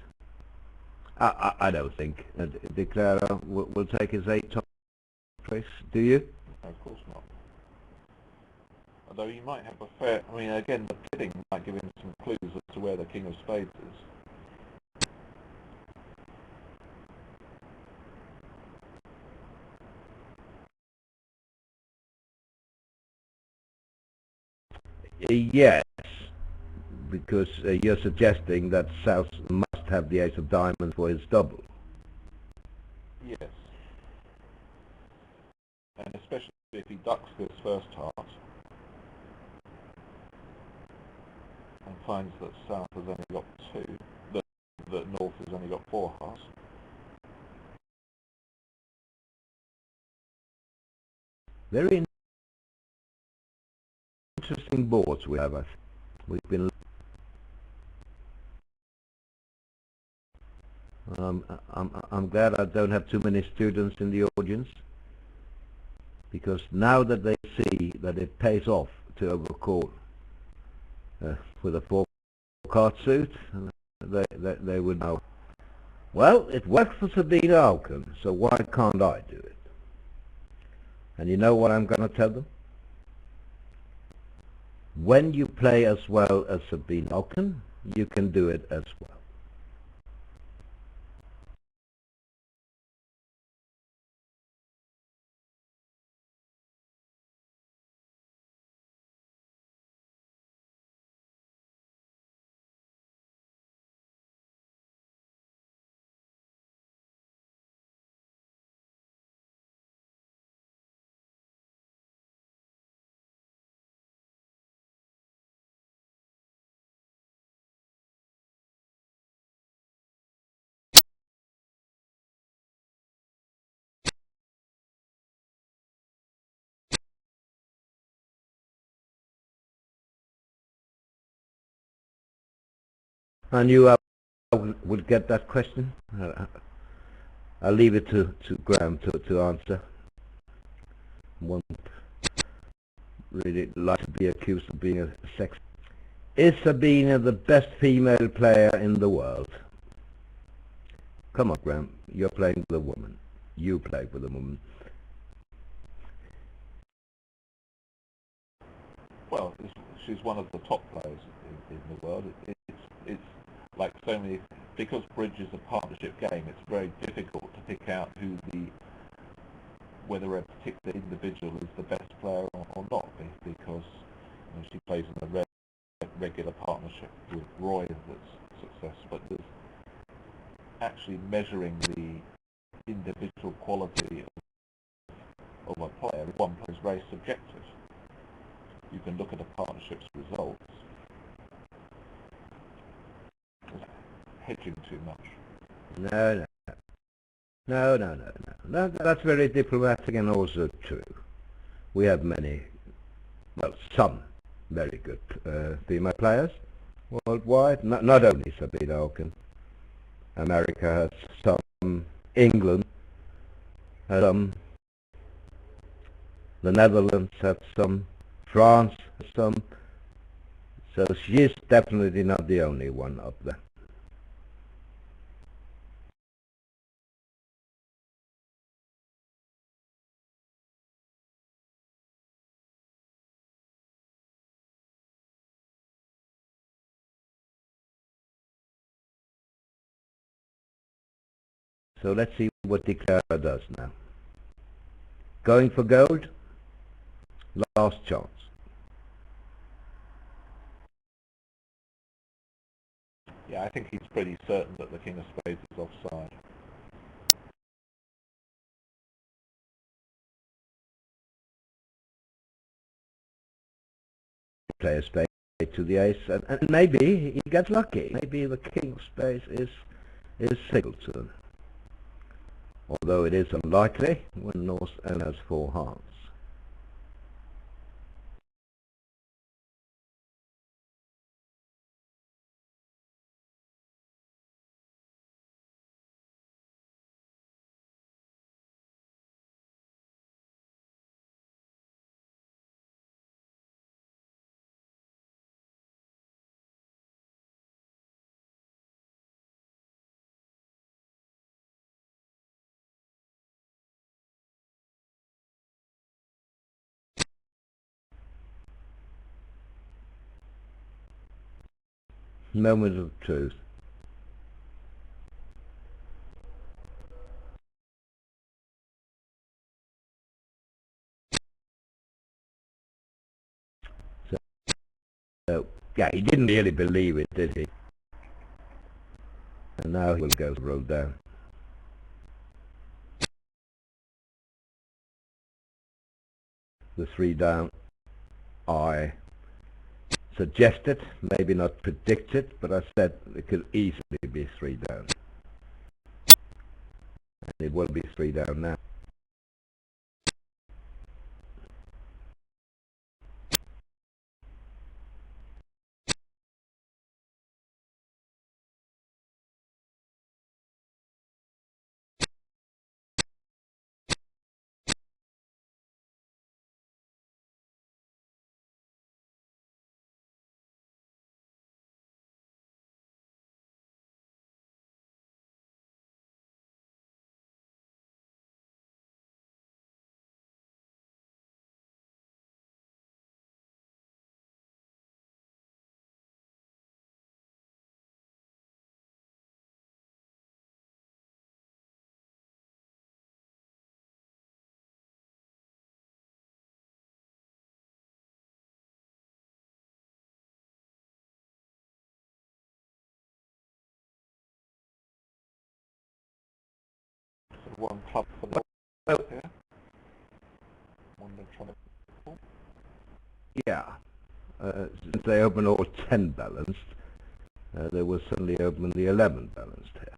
I don't think De Clara will take his 8 top place. Do you? No, of course not. Although you might have a fair... I mean, again, the bidding might give him some clues as to where the King of Spades is. Yes, because you're suggesting that South must have the ace of diamonds for his double. Yes. And especially if he ducks this first heart and finds that South has only got 2, that North has only got 4 hearts. Very interesting boards we have. We've been. I'm glad I don't have too many students in the audience, because now that they see that it pays off to overcall with a 4-card suit, they would know. Well, it worked for Sabine Auken, so why can't I do it? And you know what I'm going to tell them? When you play as well as Sabine Auken, you can do it as well. And you would get that question? I'll leave it to Graham to answer. Won't really like to be accused of being a sex. Is Sabina the best female player in the world? Come on, Graham. You're playing with a woman. You play with a woman. Well, she's one of the top players in the world. It's like so many... Because bridge is a partnership game, it's very difficult to pick out whether a particular individual is the best player or not, because she plays in a regular partnership with Roy that's successful, but there's actually measuring the individual quality of a player. One player is very subjective. You can look at a partnership's results hedging too much. No, no, no, no, no. That's very diplomatic and also true. We have many, well, some very good female players worldwide. Not only Sabine Auken. America has some, England has some, the Netherlands has some, France has some. So she's definitely not the only one up there. So let's see what De Clara does now. Going for gold, last chance. Yeah, I think he's pretty certain that the King of Spades is offside. Play a spade to the ace, and maybe he gets lucky. Maybe the King of Spades is signaled to him. Although it is unlikely when North only has 4 hearts. Moment of truth. So, yeah, he didn't really believe it, did he? And now he will go roll down. The 3 down, I suggested, maybe not predicted, but I said it could easily be 3 down. And it will be 3 down now. So 1 club for the here. 1 electronic. Yeah. Since they open all 10 balanced, they will suddenly open the 11 balanced here.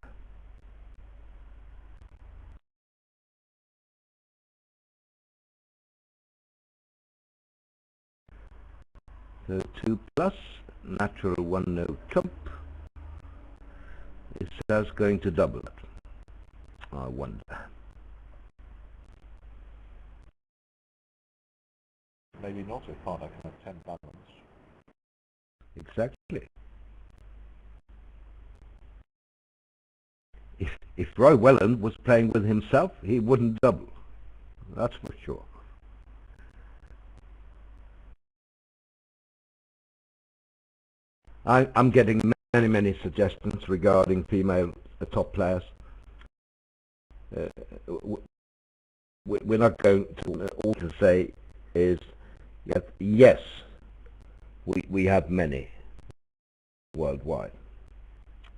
So 2 plus, natural 1 no trump. Is just going to double it? I wonder. Maybe not if partner can have 10 balanced. Exactly. If Roy Welland was playing with himself, he wouldn't double. That's for sure. I'm getting many suggestions regarding female top players. We're not going to all to say is that yes, we have many worldwide.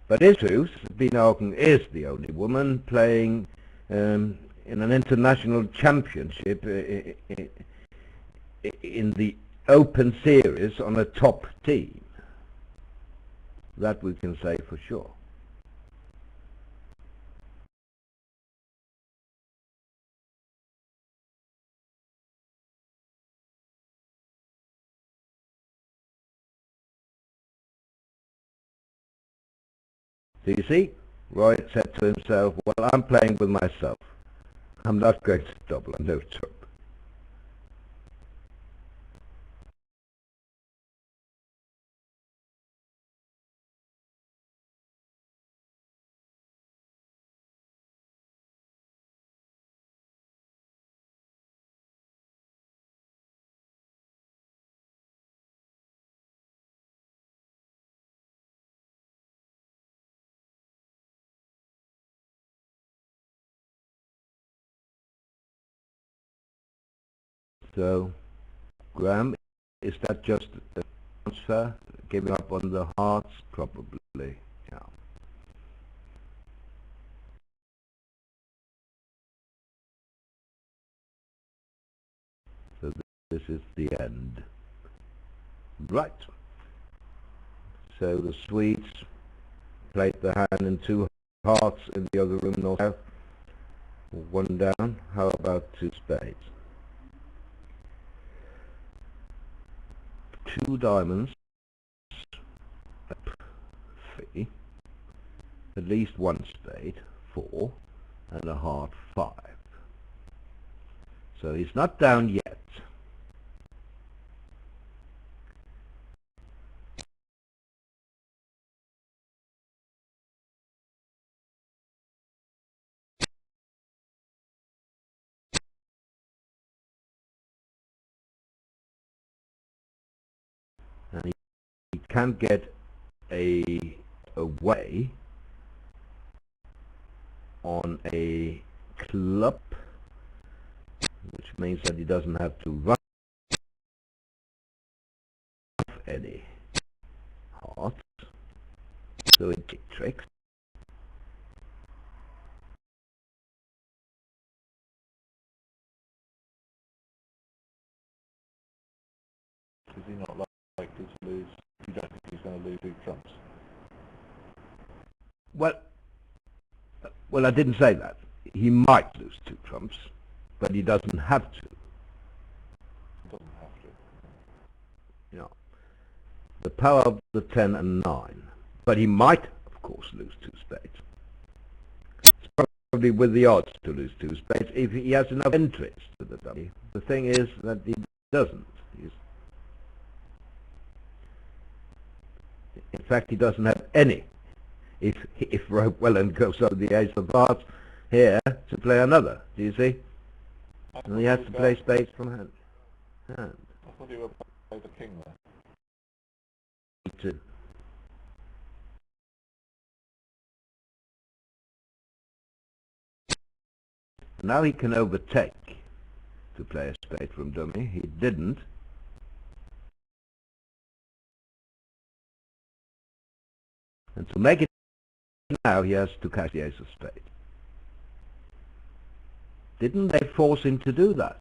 But it is true, Sabine Auken is the only woman playing in an international championship in the Open Series on a top team. That we can say for sure. So you see, Roy said to himself, well, I'm playing with myself. I'm not going to double a no trump. So, Graham, is that just a transfer? Giving up on the hearts? Probably, yeah. So this is the end. Right. So the Swedes played the hand in two hearts in the other room, north south. One down. How about two spades? Two diamonds. Up, three. At least one spade, 4, and a heart, 5. So he's not down yet. And he can get a way on a club, which means that he doesn't have to run off any hearts. So it tricks. Is he not likely to lose? You don't think he's going to lose 2 trumps? Well, I didn't say that. He might lose 2 trumps, but he doesn't have to. He doesn't have to. You know, the power of the 10 and 9. But he might, of course, lose 2 spades. It's probably with the odds to lose 2 spades if he has enough entries to the dummy. The thing is that he doesn't. In fact, he doesn't have any. If Welland goes over the ace of hearts here to play another, do you see? And he has to play spades from hand. I thought he would play the king there. Me too. Now he can overtake to play a spade from dummy. He didn't. And to make it now, he has to catch the ace of spades. Didn't they force him to do that?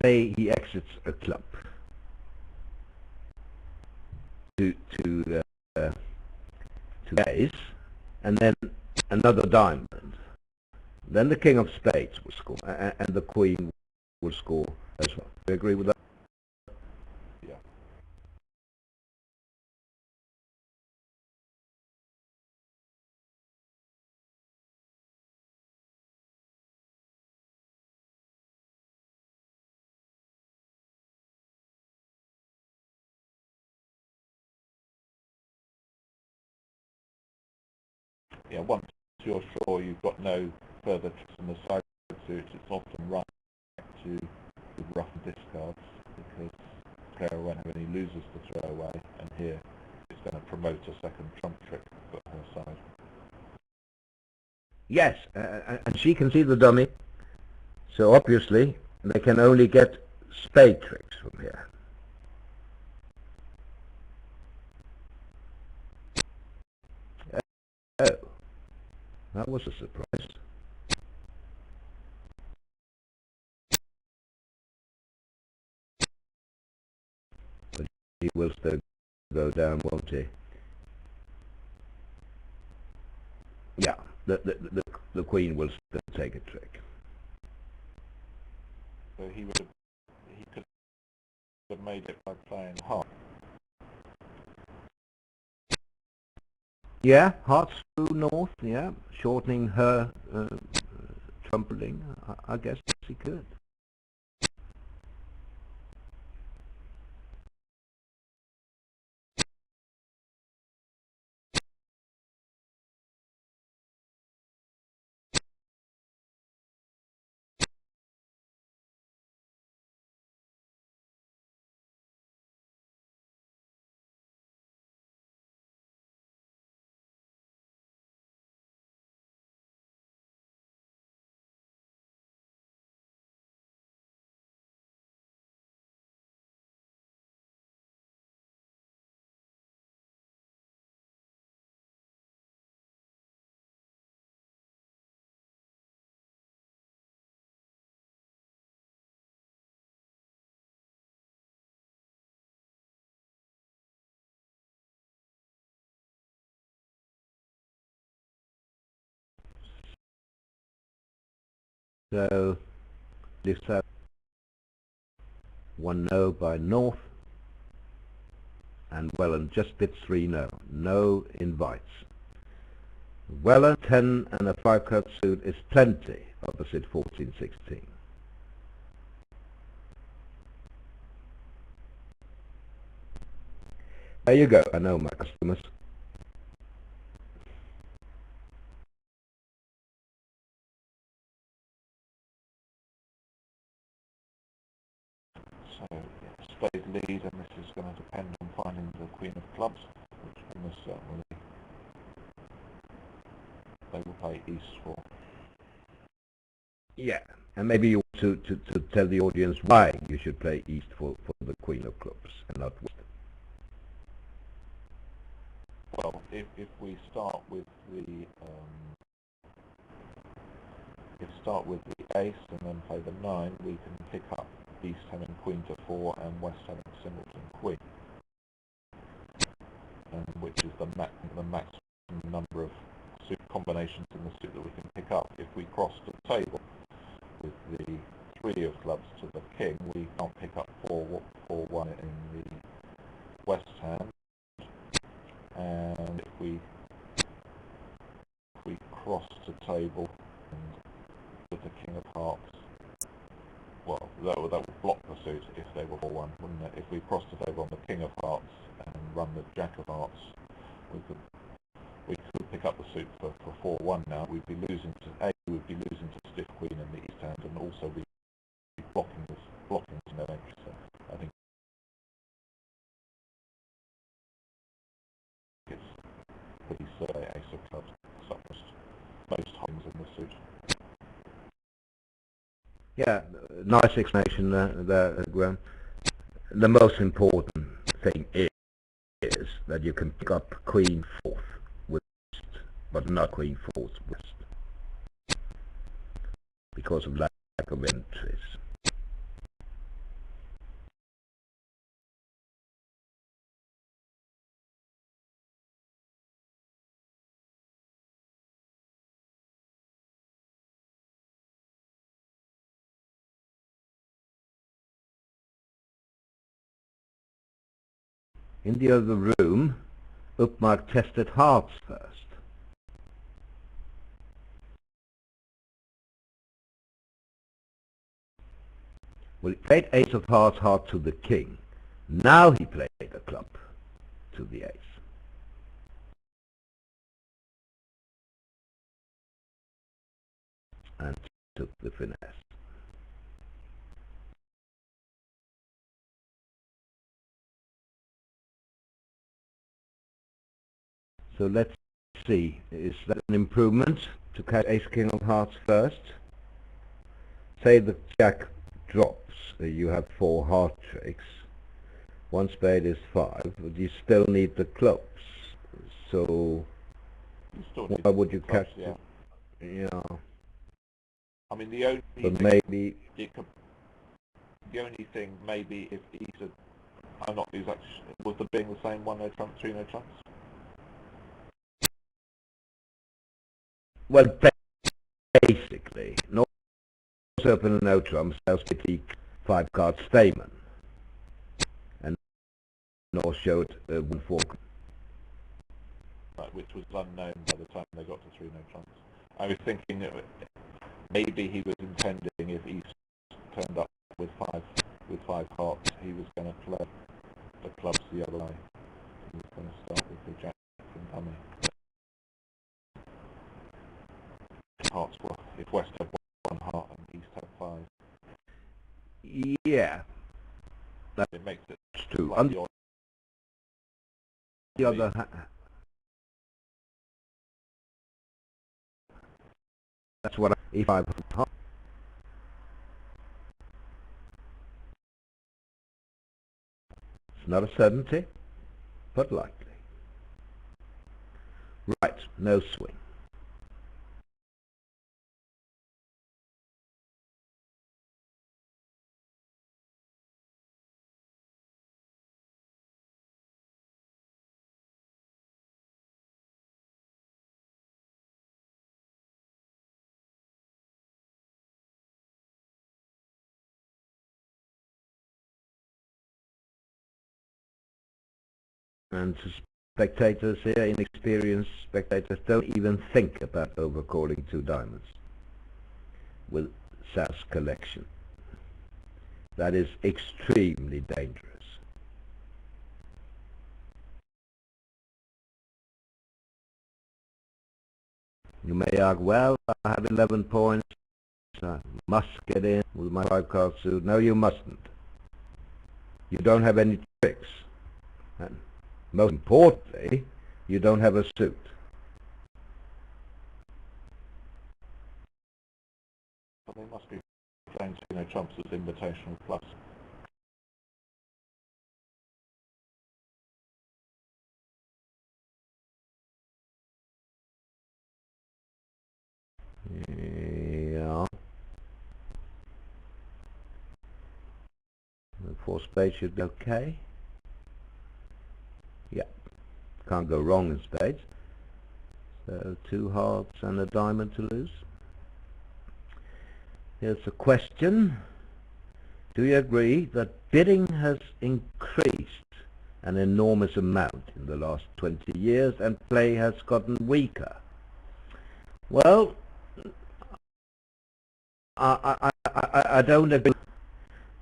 Say he exits a club to ace, and then another diamond. Then the king of spades will score, and the queen will score as well. Do you agree with that? Yeah. Yeah, once you're sure you've got no further tricks on the side suit, it's often right to with rough discards because the player won't have any losers to throw away, and here it's going to promote a second trump trick for her side. Yes, and she can see the dummy, so obviously they can only get spade tricks from here. Oh, that was a surprise. But he will still go down, won't he? Yeah. the queen will still take a trick. So he could have made it by playing heart. Yeah, hearts through north, yeah, shortening her trumpeting. I guess he could. So this 1 no by north, and Welland just did 3 no. No invites. Welland 10 and a 5-cut suit is plenty opposite 14-16. There you go. I know my customers. So yeah, spade lead, and this is going to depend on finding the queen of clubs, which almost certainly they will play east for. Yeah, and maybe you want to tell the audience why you should play east for the queen of clubs and not west. Well, if we start with the ace and then play the 9, we can pick up east having queen to 4 and west having singleton queen, and which is the maximum number of suit combinations in the suit that we can pick up. If we cross the table with the 3 of clubs to the king, we can't pick up 4-1 in the west hand, and if we cross the table and with the king of hearts, well, that would block the suit if they were 4-1, wouldn't it? If we cross the table on the king of hearts and run the jack of hearts, we could pick up the suit for 4-1 now. We'd be losing to stiff queen in the east hand, and also be blocking no entry. So I think it's pretty ace of clubs suffers most times in the suit. Yeah, nice explanation there, Graham. The most important thing is that you can pick up queen 4th west, but not queen 4th west, because of lack of entries. In the other room, Uppmark tested hearts first. Well, he played ace of hearts, heart to the king. Now he played a club to the ace. And took the finesse. So let's see, is that an improvement to catch ace king of hearts first? Say the jack drops, you have 4 heart tricks. 1 spade is 5, but you still need the clubs. So why would you catch yeah. Yeah. I mean, the only But thing maybe the only thing maybe if either I'm not exactly was the being the same 1 no trump 3 no trumps. well, basically, North Open and no trump sells 5-card Stayman, and North showed 1-4. Right, which was unknown by the time they got to 3 no trumps. I was thinking that maybe he was intending if East turned up with five hearts, he was going to play the clubs the other way. He was going to start with the jack and dummy. Hearts were, if West had 1 heart and East had 5. Yeah, It makes it true. slightly On odd. the other hand, that's what E5 heart. It's not a certainty, but likely. Right, no swing. And spectators here, inexperienced spectators, don't even think about overcalling 2 diamonds with Sal's collection. That is extremely dangerous. You may argue, well, I have 11 points, I must get in with my 5-card suit. No, you mustn't. You don't have any tricks. And most importantly, you don't have a suit. But they must be playing 2 no trumps as invitational plus. Yeah. The 4 spades should be okay. Yeah. Can't go wrong in spades. So 2 hearts and a diamond to lose. Here's a question. Do you agree that bidding has increased an enormous amount in the last 20 years and play has gotten weaker? Well, I don't agree.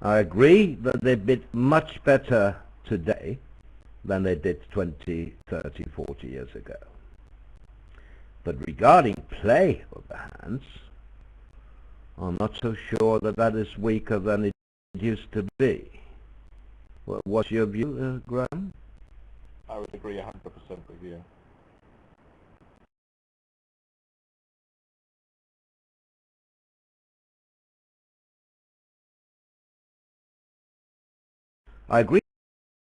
I agree that they bid much better today than they did 20, 30, 40 years ago. But regarding play of the hands, I'm not so sure that that is weaker than it used to be. What's your view, Graham? I would agree 100% with you. I agree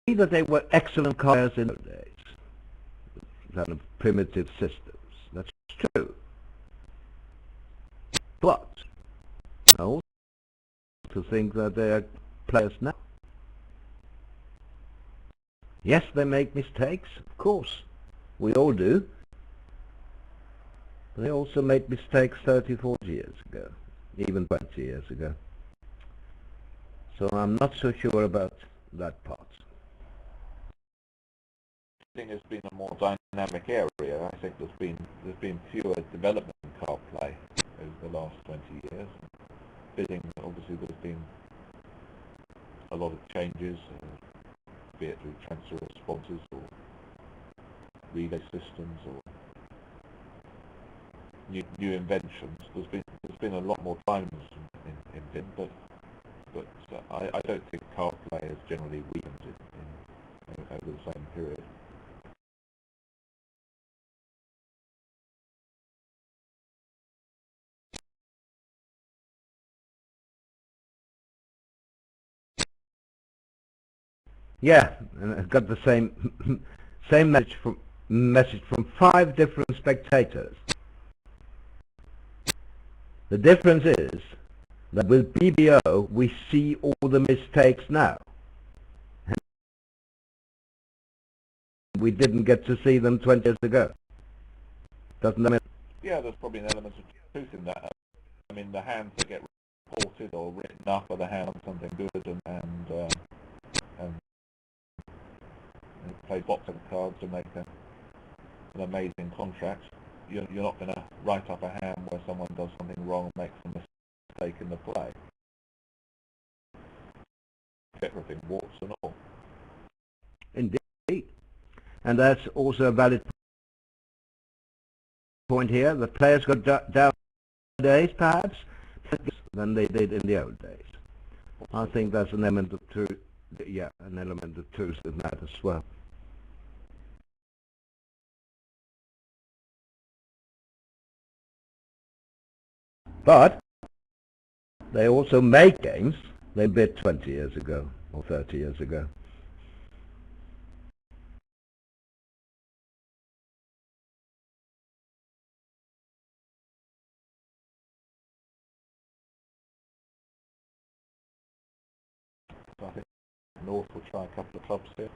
that they were excellent cards in those days, kind of primitive systems. That's true. But I also think that they are players now. Yes, they make mistakes, of course. We all do. But they also made mistakes 30, 40 years ago, even 20 years ago. So I'm not so sure about that part. I think it's been a more dynamic area. I think there's been fewer development card play over the last 20 years. Bidding, obviously, there's been a lot of changes, be it through transfer responses or relay systems or new inventions. There's been a lot more times in bid, but I don't think card play has generally weakened over the same period. Yeah, and I got the same same message from 5 different spectators. The difference is that with BBO we see all the mistakes now. We didn't get to see them 20 years ago. Doesn't that mean? Yeah, there's probably an element of truth in that. I mean, the hands that get reported or written up are the hands on something good and play boxing cards to make an amazing contract. You're not going to write up a hand where someone does something wrong and makes a mistake in the play. Everything, warts and all. Indeed. And that's also a valid point here. The players got down nowadays, perhaps, than they did in the old days. I think that's an element of truth. Yeah, an element of truth in that as well. But they also make games they bid 20 years ago or 30 years ago. So I think North will try a couple of clubs here.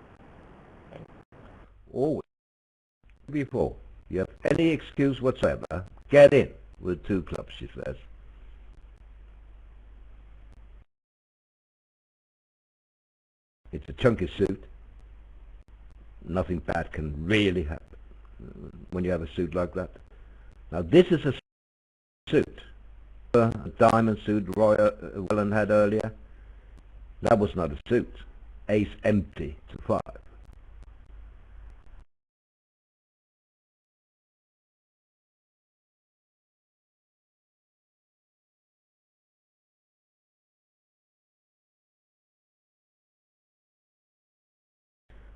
Always. Before you have any excuse whatsoever, get in with 2 clubs, she says. It's a chunky suit. Nothing bad can really happen when you have a suit like that. Now this is a suit. A diamond suit Roy Welland had earlier. That was not a suit. Ace empty to 5.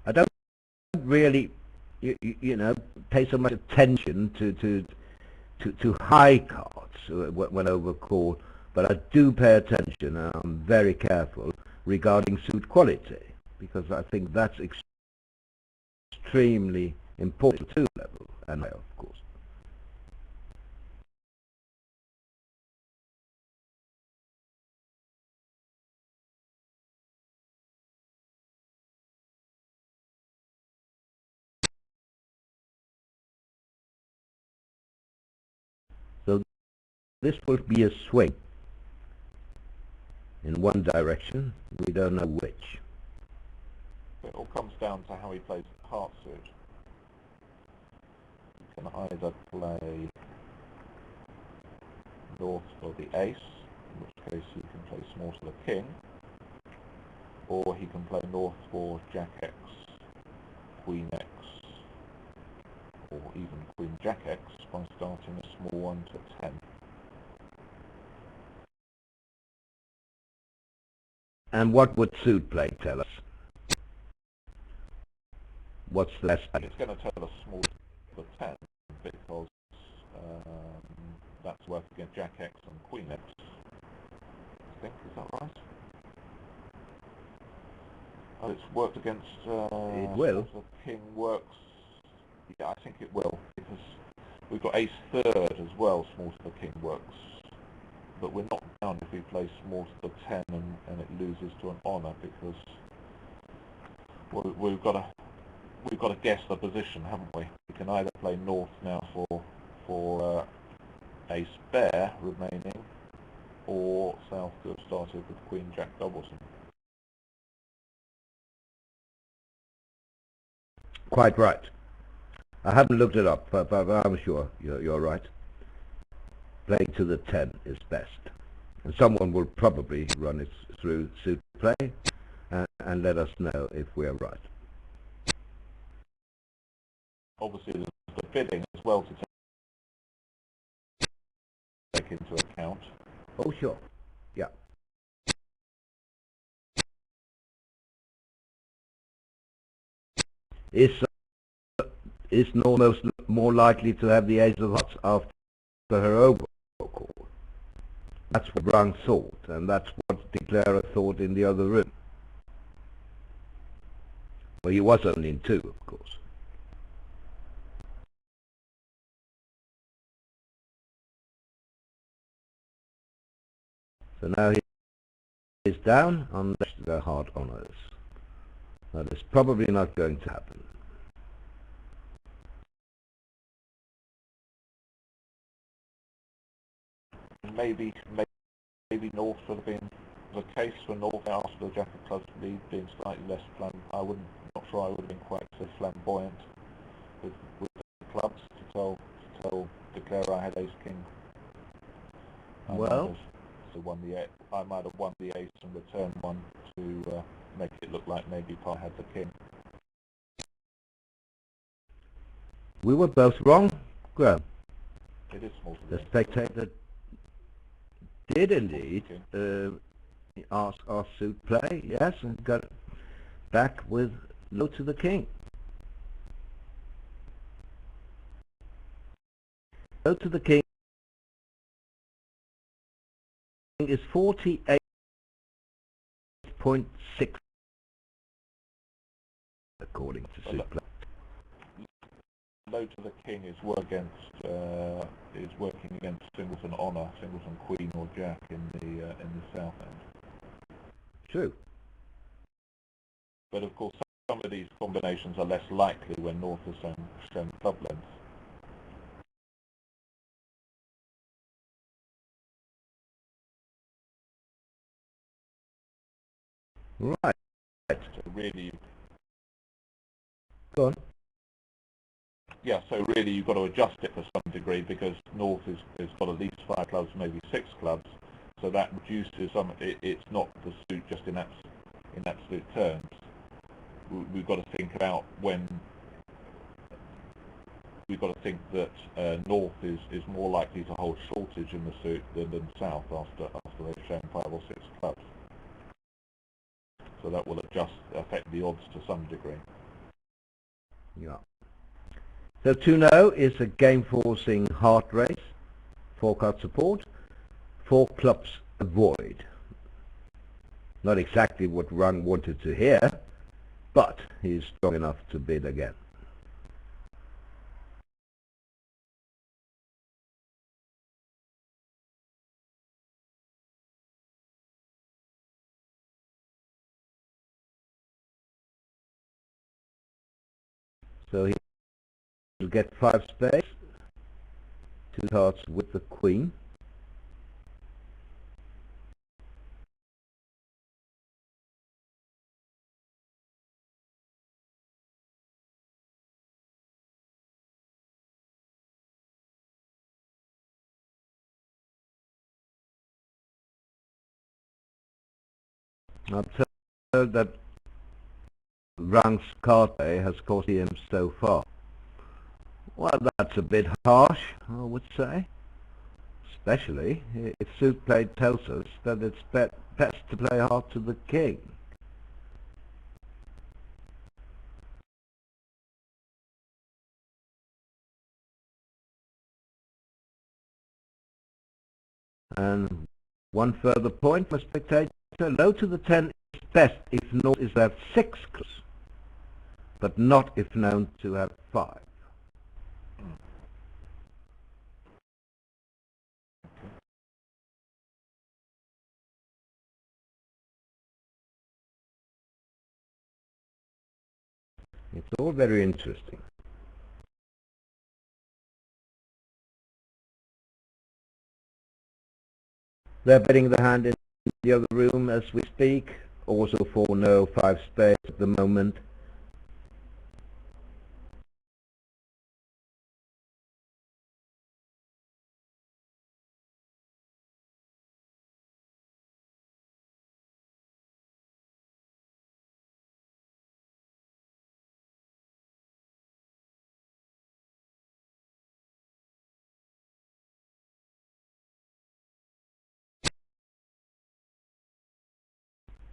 I don't really, you know, pay so much attention to high cards when overcalled, but I do pay attention, and I'm very careful regarding suit quality, because I think that's extremely important to level and high, of course. So this will be a swing in one direction. We don't know which. It all comes down to how he plays heart suit. He can either play North for the ace, in which case he can play small to the king, or he can play North for Jack X, Queen X, or even Queen Jack X by starting a small one to 10. And what would suit play tell us? What's the best? It's going to tell us small to 10 because that's work against Jack X and Queen X. I think, is that right? Oh, it's worked against... it will. The king works... Yeah, I think it will, because we've got ace third as well, small to the king works. But we're not down if we play small to the 10 and it loses to an honour, because we've got to guess the position, haven't we? We can either play North now for ace bear remaining, or South to have started with Queen Jack Doubleton. Quite right. I haven't looked it up, but I'm sure you're right. Playing to the 10 is best. And someone will probably run it through suit play and let us know if we're right. Obviously there's the bidding as well to take into account. Oh sure, yeah. Is almost more likely to have the ace of hearts after her overcall. That's what Brown thought, and that's what De Clara thought in the other room. Well, he was only in 2, of course. So now he's down unless there are hard honours. That is probably not going to happen. maybe North would have been the case for North after the Jack of Clubs lead being slightly less not sure I would have been quite so flamboyant with the clubs to declare I had Ace King. I might have won the Ace and returned one to make it look like maybe I had the King. We were both wrong, Graham. It is small. The spectator did indeed ask our suit play, yes, and got back with low to the King. Low to the King is 48.6 according to suit play. Low to the King is working against singles and honour, singles and Queen or Jack in the south end. True. But of course, some of these combinations are less likely when North has shown club length. Right. So really, Go on. yeah. So really, you've got to adjust it to some degree because North has got at least 5 clubs, maybe 6 clubs. So that reduces some. It's not the suit just in absolute terms. We've got to think about when. We've got to think that North is more likely to hold shortage in the suit than South after they've shown 5 or 6 clubs. So that will affect the odds to some degree. Yeah. So 2-0 is a game-forcing heart race, 4-card support, 4 clubs avoid. Not exactly what Rung wanted to hear, but he's strong enough to bid again. So he will get 5 spades, 2 hearts with the Queen. I'm told that Rung's card play has cost him so far. Well, that's a bit harsh, I would say. Especially if suit play tells us that it's best to play hard to the King. And one further point, my spectator, low to the 10 is best if North is to have 6 clubs, but not if known to have 5. It's all very interesting. They're betting the hand in the other room as we speak, also 4-0, 5 spades at the moment.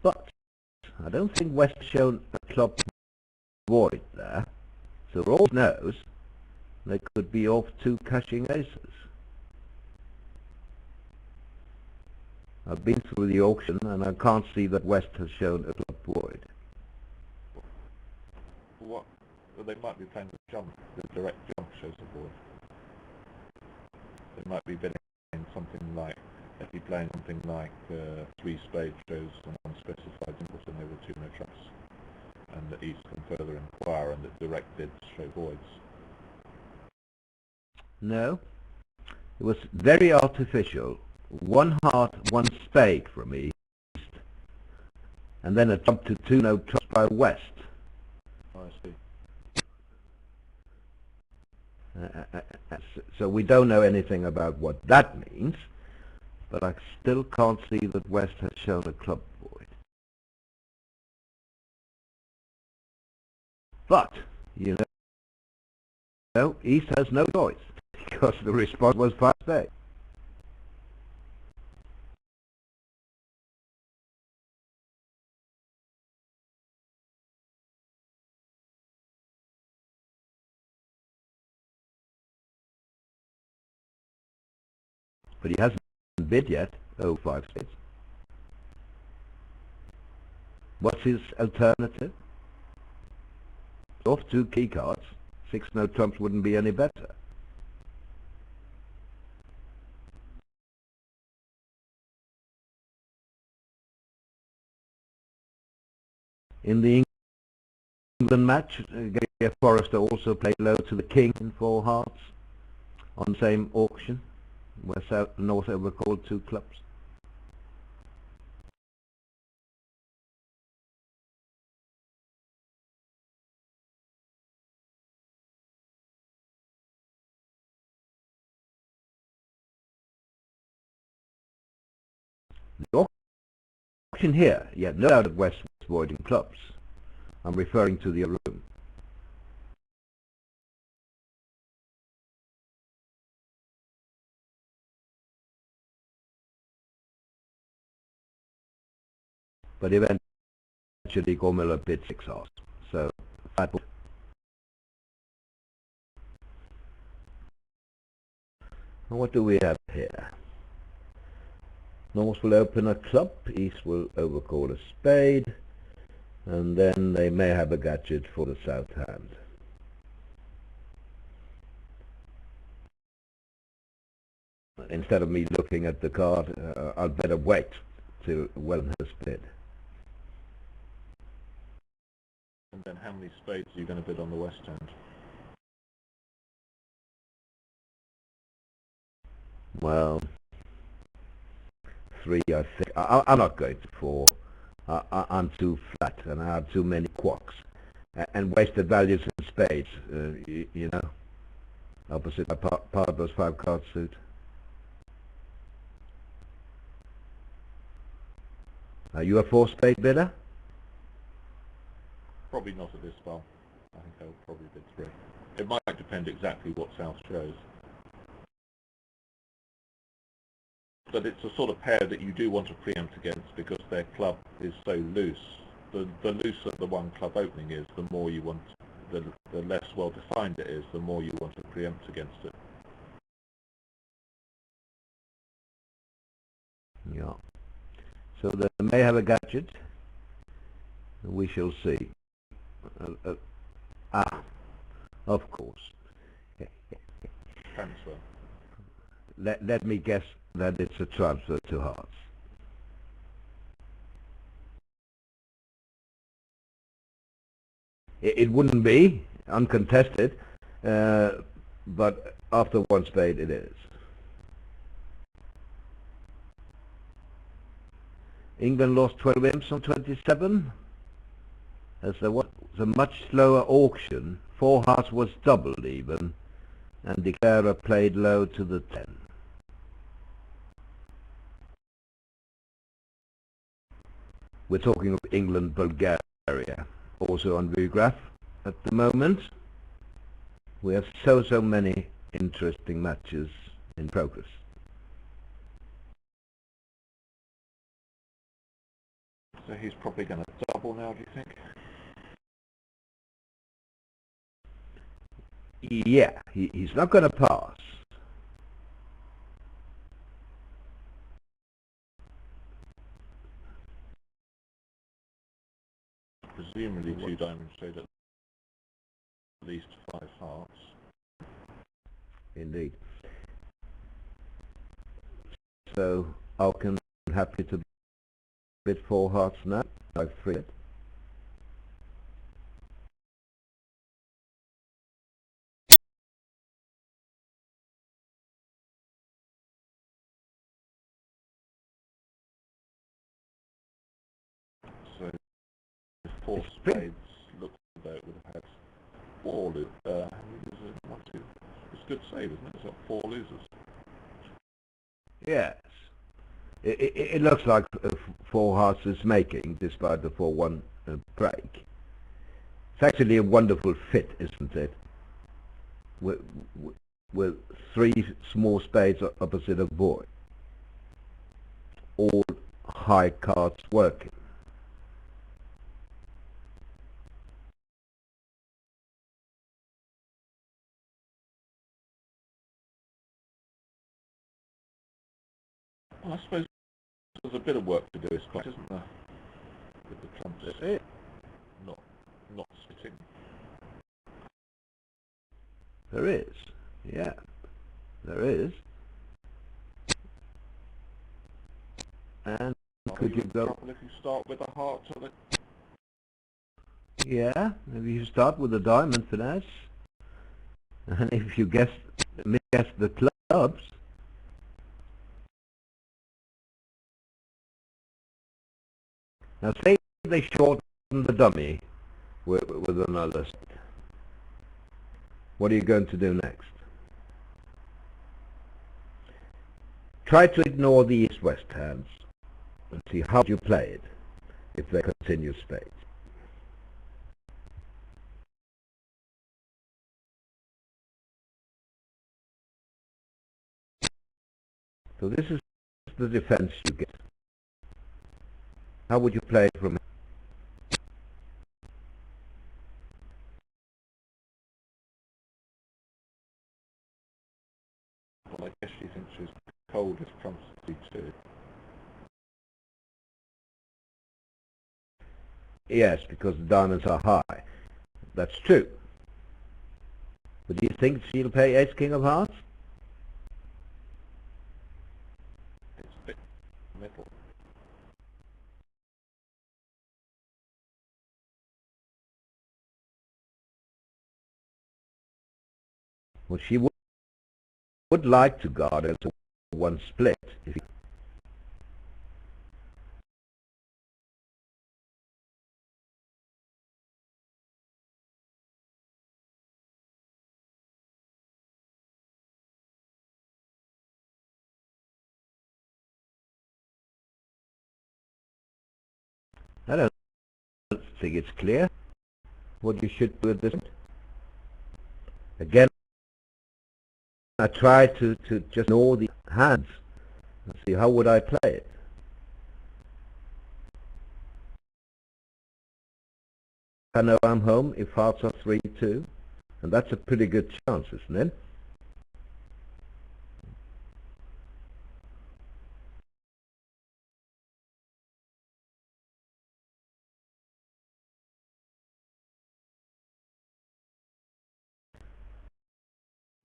But I don't think West has shown a club void there, so Rolls knows they could be off 2 cashing aces. I've been through the auction and I can't see that West has shown a club void. Well, they might be playing the jump. The direct jump shows the board. They might be betting something like, if you're playing something like 3 spades shows an unspecified symbols and there were 2 no traps, and that East can further inquire and that direct bids show voids. No, it was very artificial one heart, one spade from east, and then a trump to two no trumps by west. Oh, I see. So we don't know anything about what that means, but I still can't see that west has shown a club void. But, you know, east has no choice, because the response was 5 spades. But he hasn't bid yet. Oh, 5 spades. What's his alternative? Off 2 key cards. 6 no trumps wouldn't be any better. In the England match, Gary Forrester also played low to the king in 4 hearts on the same auction, where South and North overcalled 2 clubs. The auction here, yet no doubt at West was voiding clubs. I'm referring to the room. But eventually Gormiller bid 6 hearts. So, fat. What do we have here? North will open a club, East will overcall a spade, and then they may have a gadget for the South hand. Instead of me looking at the card, I'd better wait till Wellen has bid. And then how many spades are you going to bid on the West End? Well, 3 I think. I'm not going to 4. I'm too flat and I have too many quacks. And wasted values in spades, you know. Opposite my partner's 5 card suit. Are you a 4 spade bidder? Probably not at this spell. I think I'll probably bid 3. It might depend exactly what South shows. But it's a sort of pair that you do want to preempt against because their club is so loose. The looser the one club opening is, the more you want, the less well defined it is, the more you want to preempt against it. Yeah. So they may have a gadget. We shall see. Of course. Transfer. Let me guess that it's a transfer to hearts. It wouldn't be uncontested, but after 1 spade it is. England lost 12 imps on 27, as there was a much slower auction. 4 hearts was doubled even, and Declarer played low to the 10. We're talking of England, Bulgaria, also on Vugraph at the moment. We have so many interesting matches in progress. So he's probably going to double now, do you think? Yeah, he's not going to pass. Presumably 2 diamonds showed at least 5 hearts. Indeed. So Alkin happy to bid 4 hearts now. I've 3. four It's pretty. spades. Looks as though it would have had four losers. One, two. It's a good save, isn't it? It's got four losers. Yes. It looks like four hearts is making, despite the 4-1 break. It's actually a wonderful fit, isn't it? With three small spades opposite a board. All high cards working. Well, I suppose there's a bit of work to do, isn't there? With the trumps not sitting. There is. Yeah. There is. And could you go... If you start with a heart to the... Yeah, maybe you start with a diamond finesse. And if you guess the clubs... Now say they shorten the dummy with another spade. What are you going to do next? Try to ignore the east-west hands and see how you play it if they continue spades. So this is the defense you get. How would you play it from here? Well, I guess she thinks she's cold as trumps C2. Yes, because the diamonds are high. That's true. But do you think she'll play ace-king of hearts? It's a bit middle. Well, she would like to guard it to one split. I don't think it's clear what you should do at this point. Again, I try to just know the hands and see how would I play it. I know I'm home if hearts are 3-2, and that's a pretty good chance, isn't it?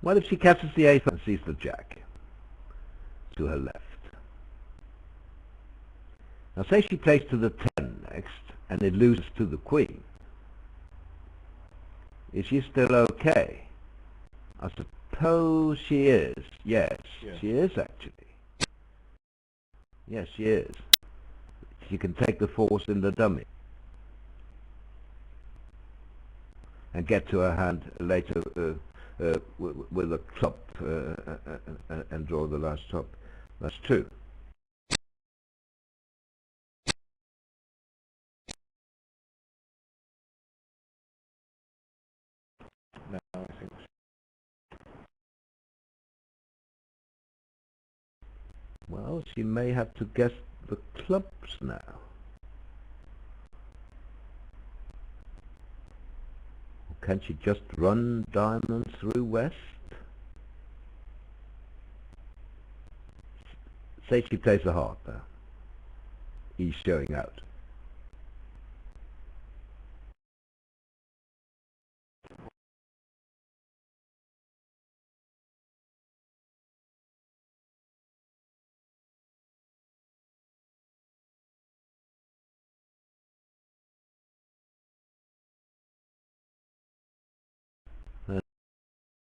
What if she catches the ace and sees the jack to her left? Now say she plays to the 10 next, and it loses to the queen. Is she still okay? I suppose she is. Yes, she is actually. Yes, she is. She can take the force in the dummy and get to her hand later with a club and draw the last top. That's true. No, I think Well, she may have to guess the clubs now. Or can she just run diamonds through west? Say she plays a heart now. He's showing out.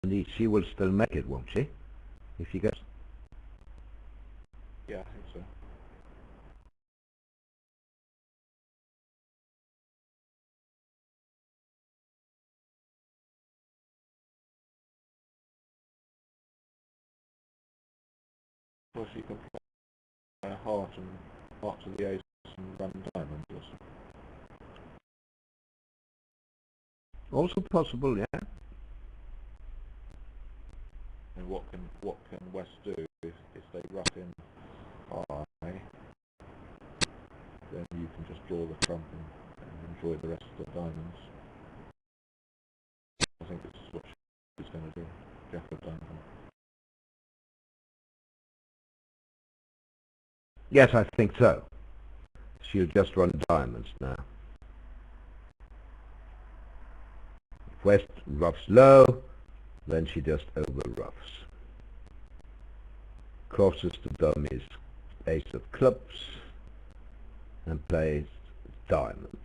And she will still make it, won't she? If she gets... Yeah, I think so. course, you can play a heart and heart to the ace and run diamonds or something. Also possible, yeah. And what can West do if they ruff in high? Then you can just draw the trump and enjoy the rest of the diamonds. I think this is what she's going to do. Jack of diamonds. Yes, I think so. She'll just run diamonds now. If West ruffs low, then she just over ruffs. Crosses to dummies ace of clubs and plays diamonds.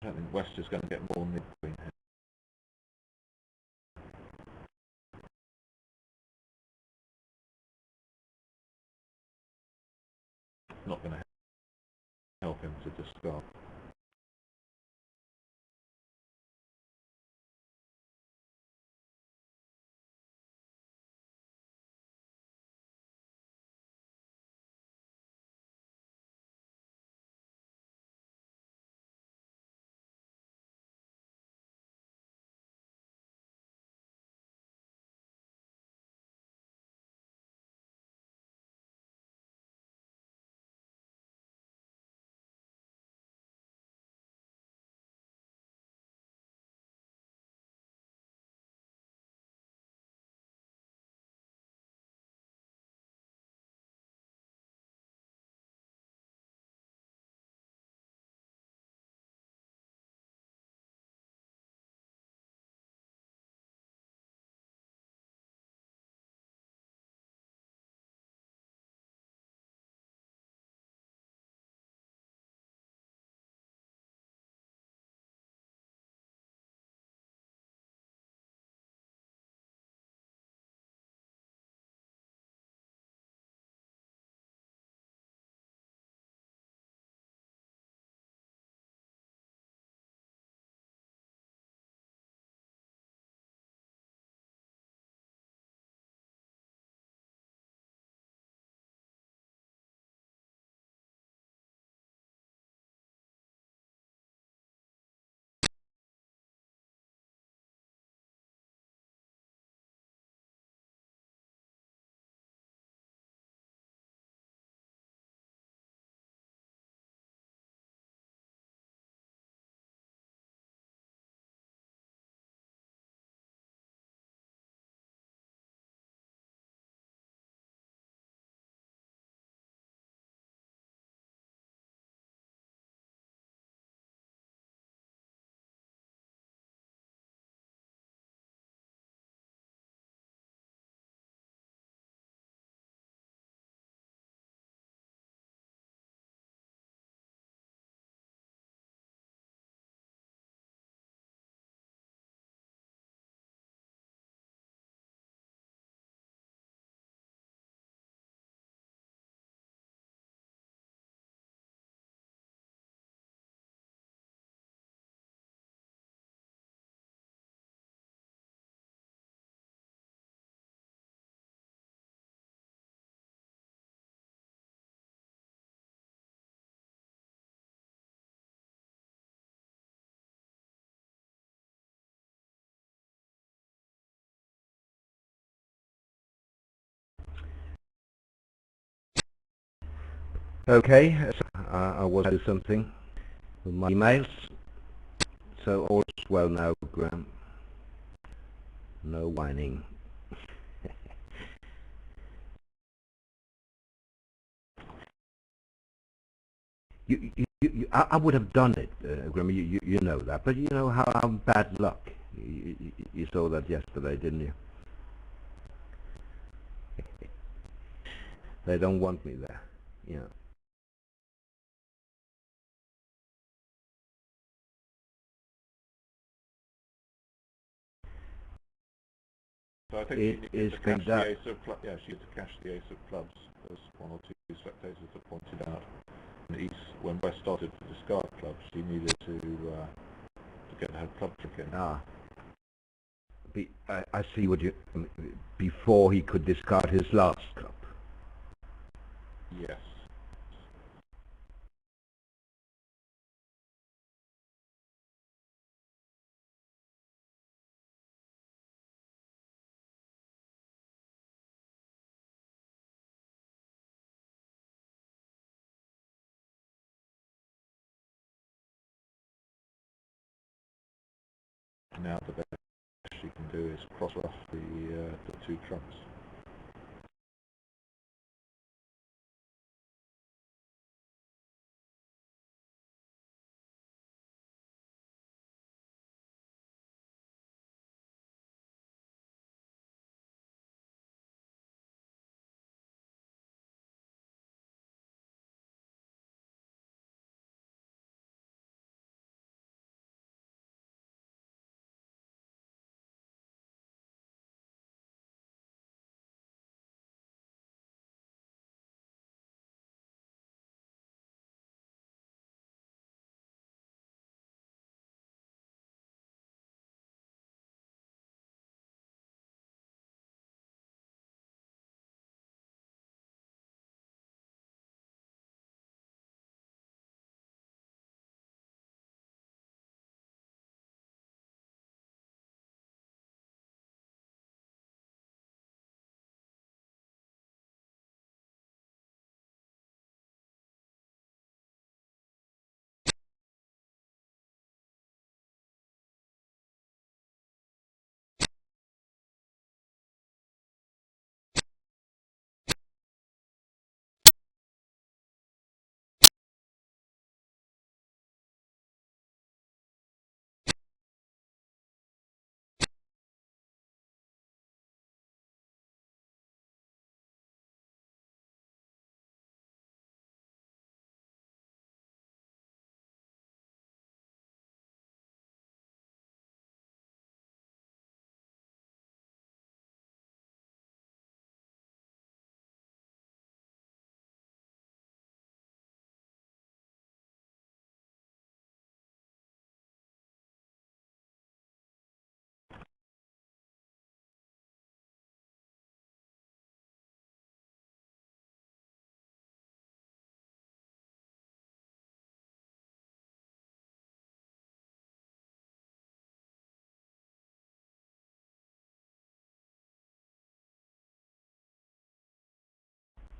I don't think West is going to get more than mid-queen here. Not going to help him to discard. Okay, so, I was to do something with my emails. So all's well now, Graham. No whining. I would have done it, Graham. You know that, but you know how bad luck. You saw that yesterday, didn't you? They don't want me there. Yeah. So I think It she needs is to going cash down. the ace of clubs. Yeah, she needs to cash the ace of clubs, as one or two spectators have pointed out. And when West started to discard clubs, she needed to get her club trick in. Ah. I see what you... Before he could discard his last club. Yes. Now the best she can do is cross off the two trumps.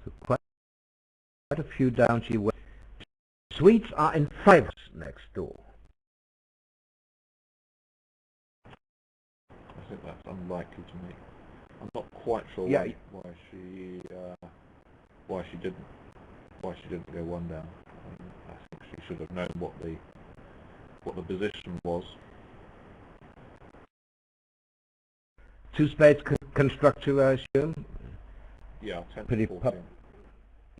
So quite a few down she went. Swedes are in 5 next door. I think that's unlikely to me. I'm not quite sure Yeah. why she didn't go one down. I think she should have known what the position was. 2 spades constructive, I assume. Yeah, 10 Pretty to 14.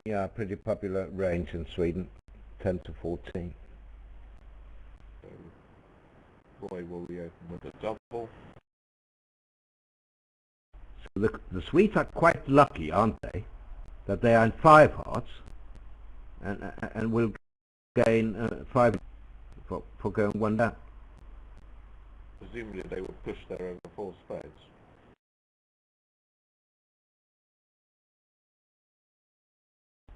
Yeah, pretty popular range in Sweden, 10 to 14. So Roy will reopen with a double. So the Swedes are quite lucky, aren't they, that they are in 5 hearts and will gain 5 for going one down. Presumably they would push there over 4 spades.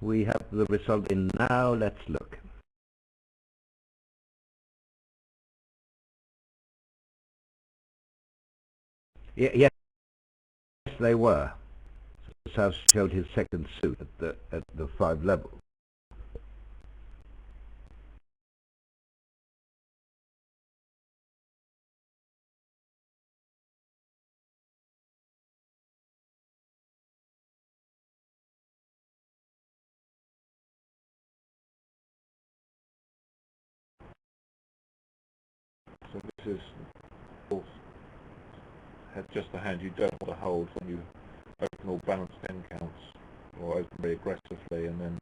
We have the result in now. Let's look. Yes, they were. South showed his second suit at the 5 level. So this is just a hand you don't want to hold when you open all balanced end counts, or open very aggressively, and then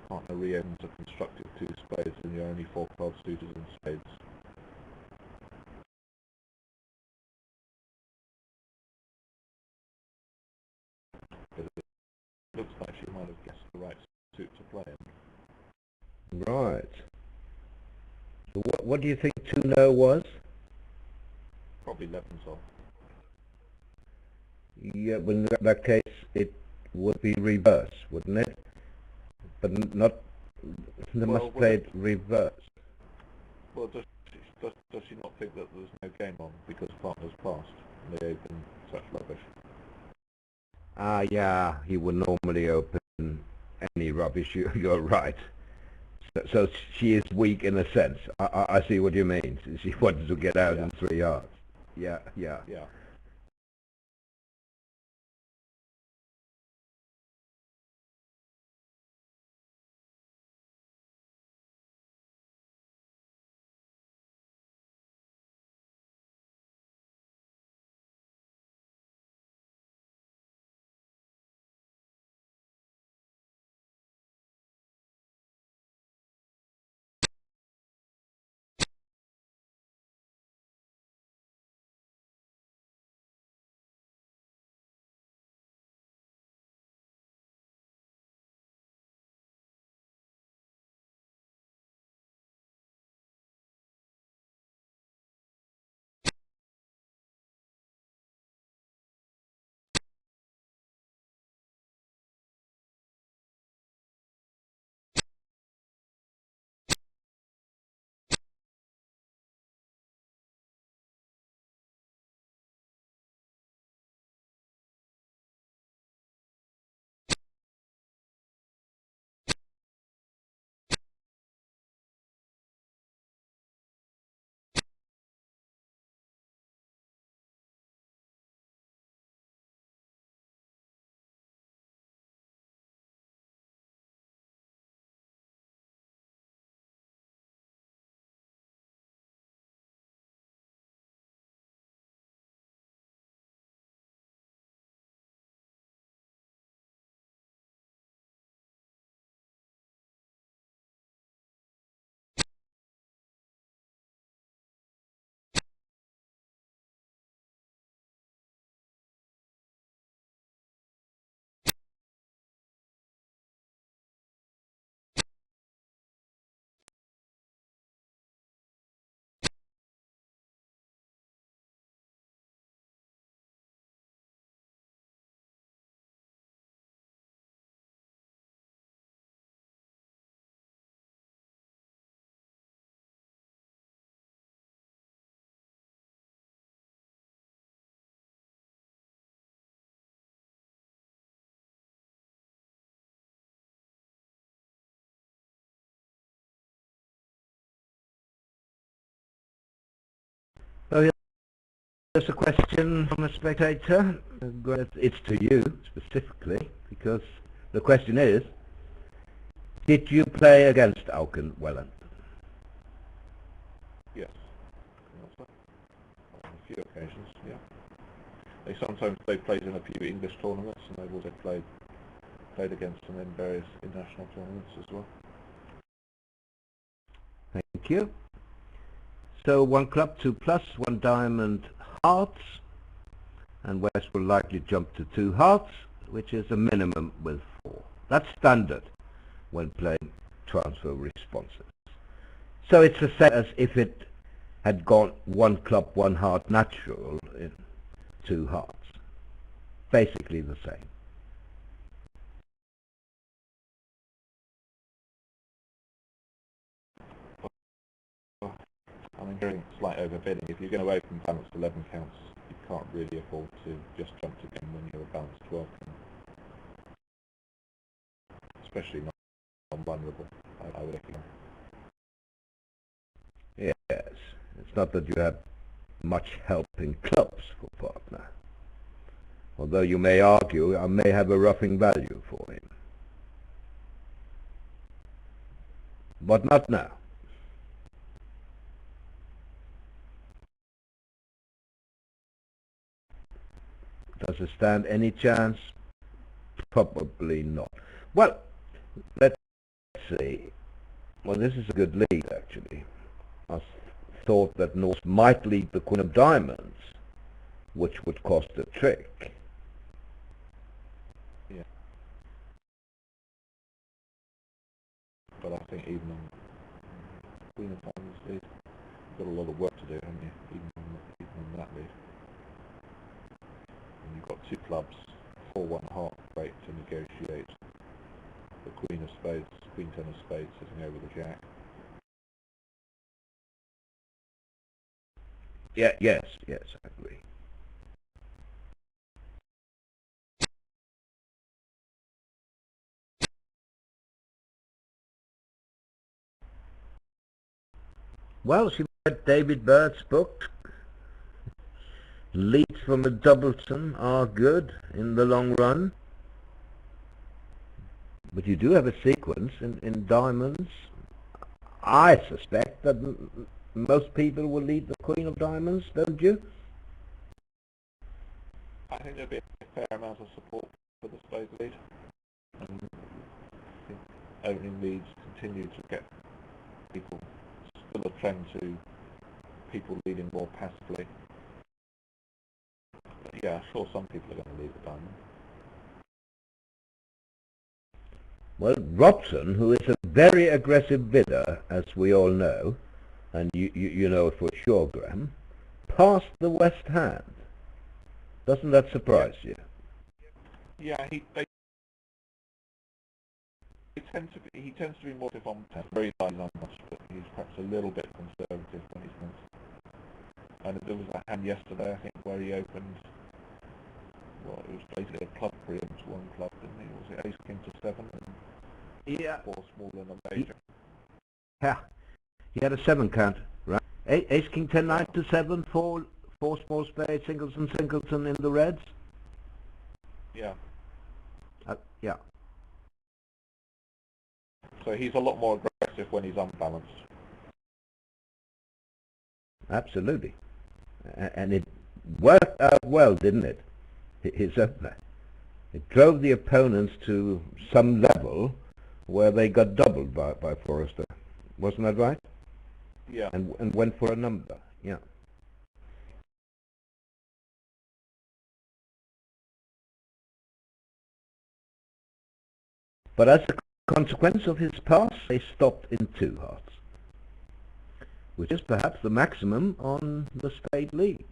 partner re-ends a constructive 2 spades and you're only 4 cards suited in spades. But it looks like she might have guessed the right suit to play in. Right. So what do you think 2-0 was? Probably Leventhal. Yeah, well, in that case, it would be reverse, wouldn't it? But not. They must play it reverse. Well, does she not think that there's no game on because partners passed and they open such rubbish? Ah, yeah, he would normally open any rubbish. You're right. So she is weak in a sense. I see what you mean. She wanted to get out in 3 yards. Yeah. So here's a question from a spectator. It's to you specifically, because the question is, did you play against Auken Welland? Yes. On a few occasions, yeah. Sometimes they played in a few English tournaments, and they've also played against them in various international tournaments as well. Thank you. So 1 club, 2 plus, 1 diamond, hearts, and West will likely jump to 2 hearts, which is a minimum with 4. That's standard when playing transfer responses. So it's the same as if it had gone 1 club, 1 heart natural in 2 hearts. Basically the same. I'm hearing slight overbidding. If you're going to open balanced 11 counts, you can't really afford to just jump to game when you're a balanced 12 count. Especially not non-vulnerable, I would reckon. Yes, it's not that you have much help in clubs for partner. Although you may argue I may have a roughing value for him. But not now. Does it stand any chance? Probably not. Well, let's see. Well, this is a good lead, actually. I thought that Norse might lead the Queen of Diamonds, which would cost a trick. Yeah. But I think even on Queen of Diamonds lead, you've got a lot of work to do, haven't you? Even on that lead. And you've got two clubs, 4-1 heart break to negotiate. The Queen of Spades, Queen 10 of Spades sitting over the Jack. Yeah, yes, I agree. Well, she read David Bird's book. Leads from a Doubleton are good in the long run. But you do have a sequence in diamonds. I suspect that most people will lead the Queen of Diamonds, don't you? I think there'll be a fair amount of support for the Spades lead. And I think opening leads continue to get people, still a trend to people leading more passively. But yeah, sure, some people are going to lead the diamond. Well, Robson, who is a very aggressive bidder, as we all know, and you know it for sure, Graham, passed the West Hand. Doesn't that surprise you? Yeah, he tends to be more active on very light numbers, but he's perhaps a little bit conservative when he's not. And there was a hand yesterday, I think, where he opened. Well, it was basically a club preempt one club, didn't he? Was it Ace King to 7 and Yeah. 4 smaller than a major? Yeah. He had a 7 count, right? Ace King 10 9 to 7, four small spades, singleton in the reds. Yeah. Yeah. So he's a lot more aggressive when he's unbalanced. Absolutely. And it worked out well, didn't it? His opener. It drove the opponents to some level where they got doubled by Forrester. Wasn't that right? Yeah. And went for a number. Yeah. But as a consequence of his pass, they stopped in 2 hearts, which is perhaps the maximum on the spade lead.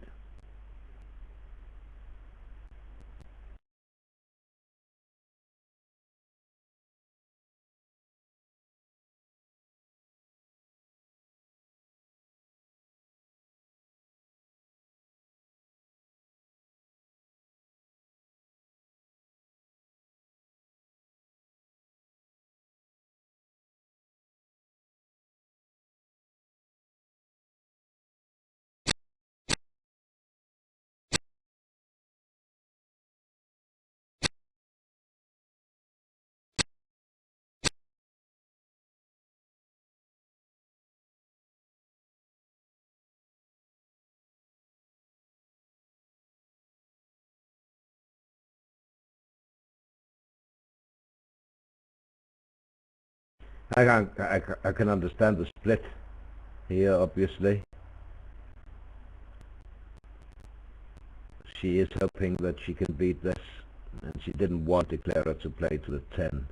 I can understand the split here, obviously. She is hoping that she can beat this, and she didn't want Declarer to play to the 10.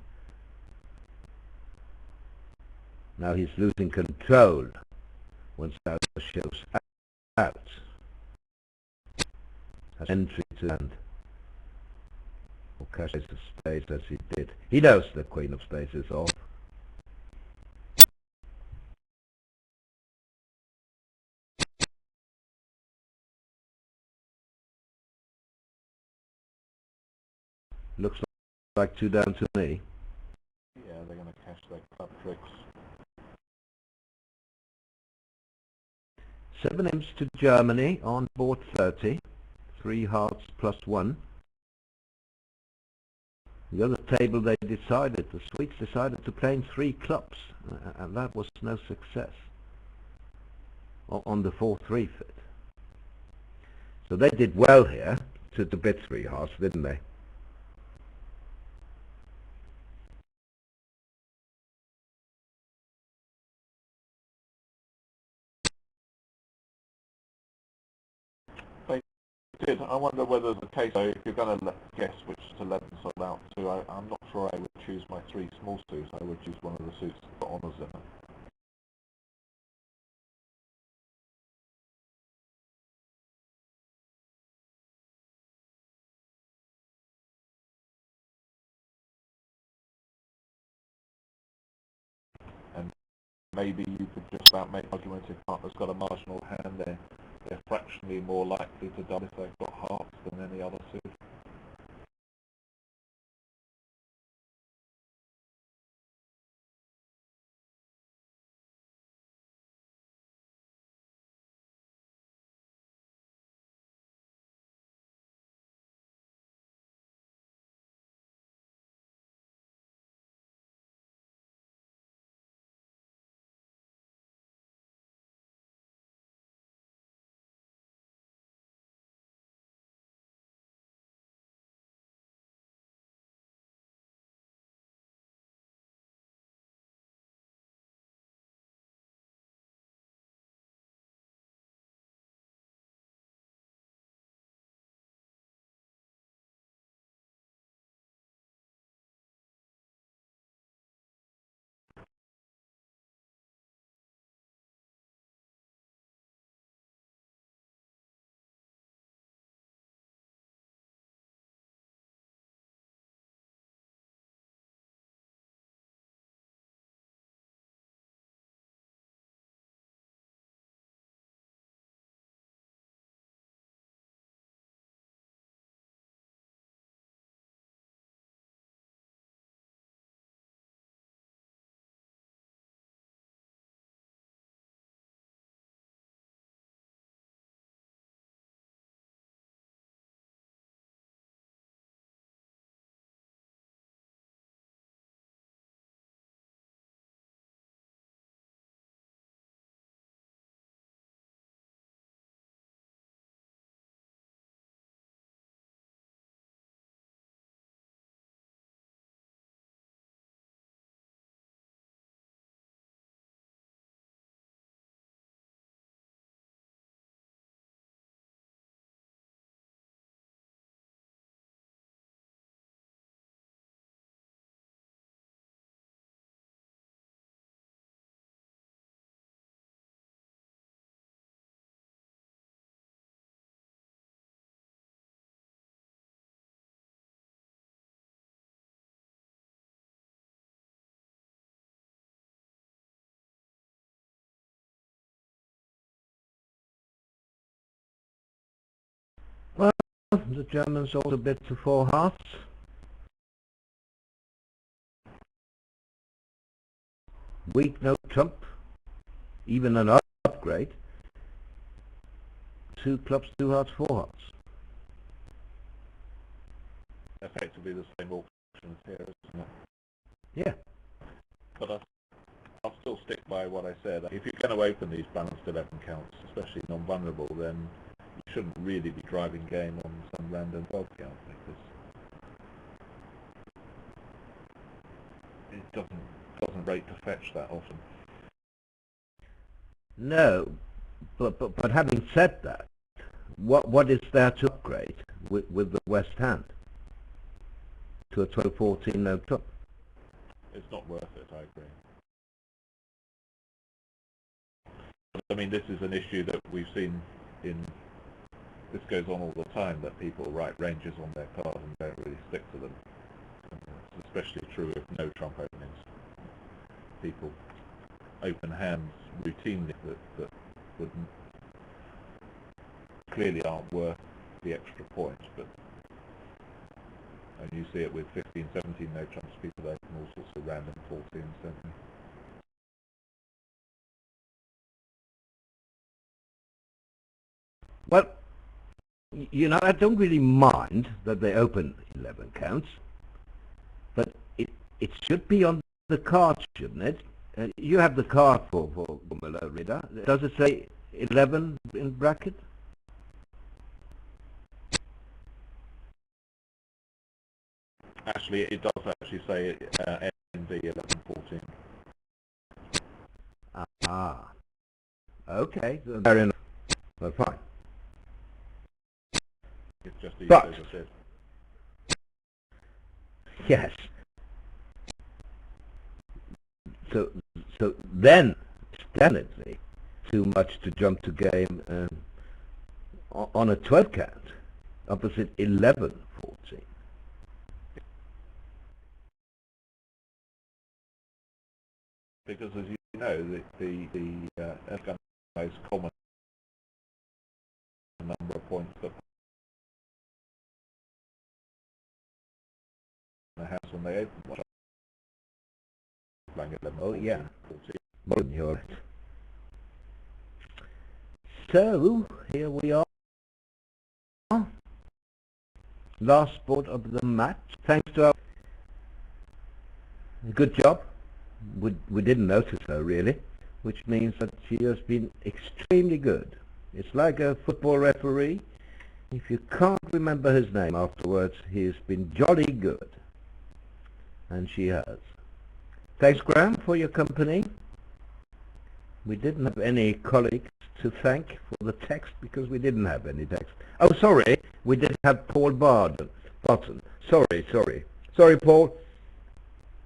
Now he's losing control when South shows out. Has entry to hand. Or cashes the spades as he did. He knows the Queen of Spades is off. Looks like 2 down to me. Yeah, they're going to cash their club tricks. 7 imps to Germany on board 30. 3 hearts plus 1. The other table they decided, the Swedes decided to play in 3 clubs, and that was no success on the 4-3 fit. So they did well here to bet 3 hearts, didn't they? They did. I wonder whether there's a case, though, if you're going to guess which 11 sold out to, I'm not sure I would choose my 3 small suits. I would choose one of the suits that got honours in it. And maybe you could just about make an argument if partner's got a marginal hand, they're fractionally more likely to double if they've got hearts than any other suit. Well, the Germans also bet to 4 hearts. Weak, no trump, even an upgrade. 2 clubs, 2 hearts, 4 hearts. Effectively the same auction as here, isn't it? Yeah. But I'll still stick by what I said. If you're going to open these balanced 11 counts, especially non-vulnerable, then you shouldn't really be driving game on some random 12 count, because it doesn't rate to fetch that often. No, but having said that, what is there to upgrade with the West Hand to a 12-14 no trump? It's not worth it, I agree. I mean, this is an issue that we've seen this goes on all the time, that people write ranges on their cards and don't really stick to them. It's especially true of no trump openings. People open hands routinely that wouldn't clearly aren't worth the extra points, and you see it with 15, 17 no trumps, people open all sorts of random 14s, don't they? Well, you know, I don't really mind that they open 11 counts, but it should be on the card, shouldn't it? You have the card for Formula Reader. Does it say 11 in bracket? Actually, it does actually say NV 1114. Ah, okay, so fair enough. Well, fine. It's just as But I said. yes. So then it's definitely too much to jump to game on a 12 count opposite 11-14. Because as you know, the most common number of points that the house when they open one. Playing 11, Oh 14, yeah. 14. Well, you're right. So here we are. Last sport of the match. Thanks to our good job. We didn't notice her really, which means that she has been extremely good. It's like a football referee. If you can't remember his name afterwards, he's been jolly good. And she has. Thanks, Graham, for your company. We didn't have any colleagues to thank for the text because we didn't have any text. Oh, sorry, we did have Paul Barton. Sorry, Paul.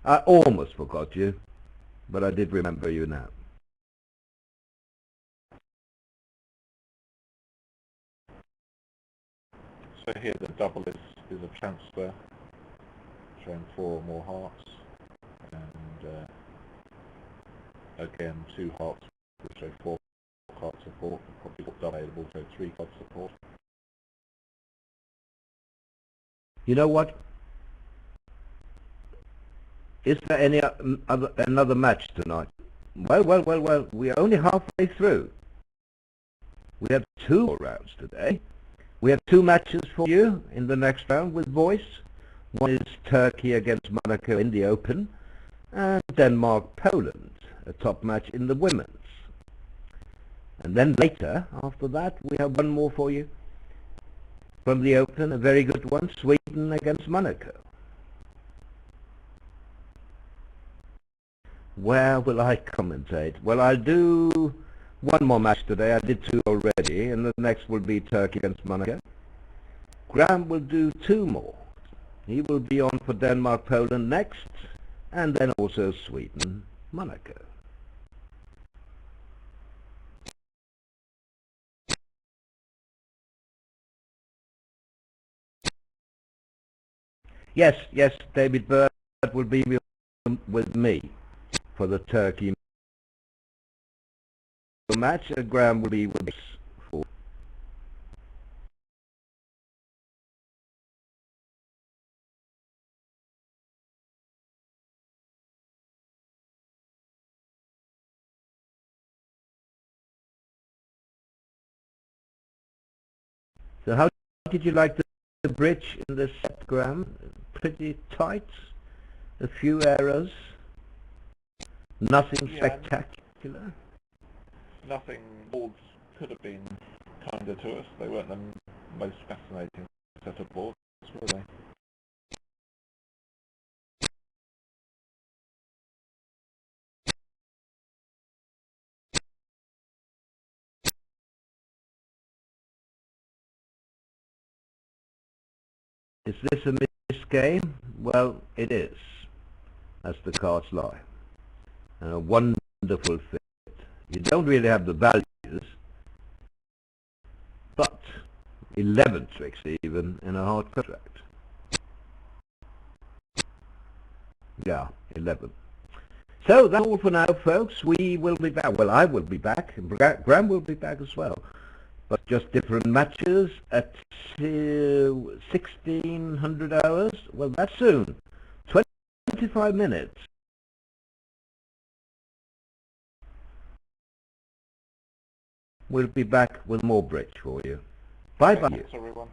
I almost forgot you, but I did remember you now. So here the double is a transfer, showing 4 or more hearts, and again 2 hearts, which show 4 card support, probably got double available, so 3 card support. You know what? Is there any another match tonight? Well, we're only halfway through. We have 2 more rounds today. We have 2 matches for you in the next round with voice. One is Turkey against Monaco in the Open, and Denmark-Poland, a top match in the women's. And then later, after that, we have one more for you from the Open, a very good one, Sweden against Monaco. Where will I commentate? Well, I'll do one more match today. I did 2 already, and the next will be Turkey against Monaco. Graham will do 2 more. He will be on for Denmark-Poland next, and then also Sweden-Monaco. Yes, David Bird will be with me for the Turkey match, and Graham will be with us for. So how did you like the bridge in the set, Graham? Pretty tight, a few errors, nothing spectacular. Nothing. Boards could have been kinder to us. They weren't the most fascinating set of boards, were they? Is this a missed game? Well, it is, as the cards lie. And a wonderful fit. You don't really have the values, but 11 tricks even in a hard contract. Yeah, 11. So that's all for now, folks. We will be back. Well, I will be back. Graham will be back as well. But just different matches at 1600 hours. Well, that's soon. 25 minutes. We'll be back with more bridge for you. Bye-bye. Thanks, everyone.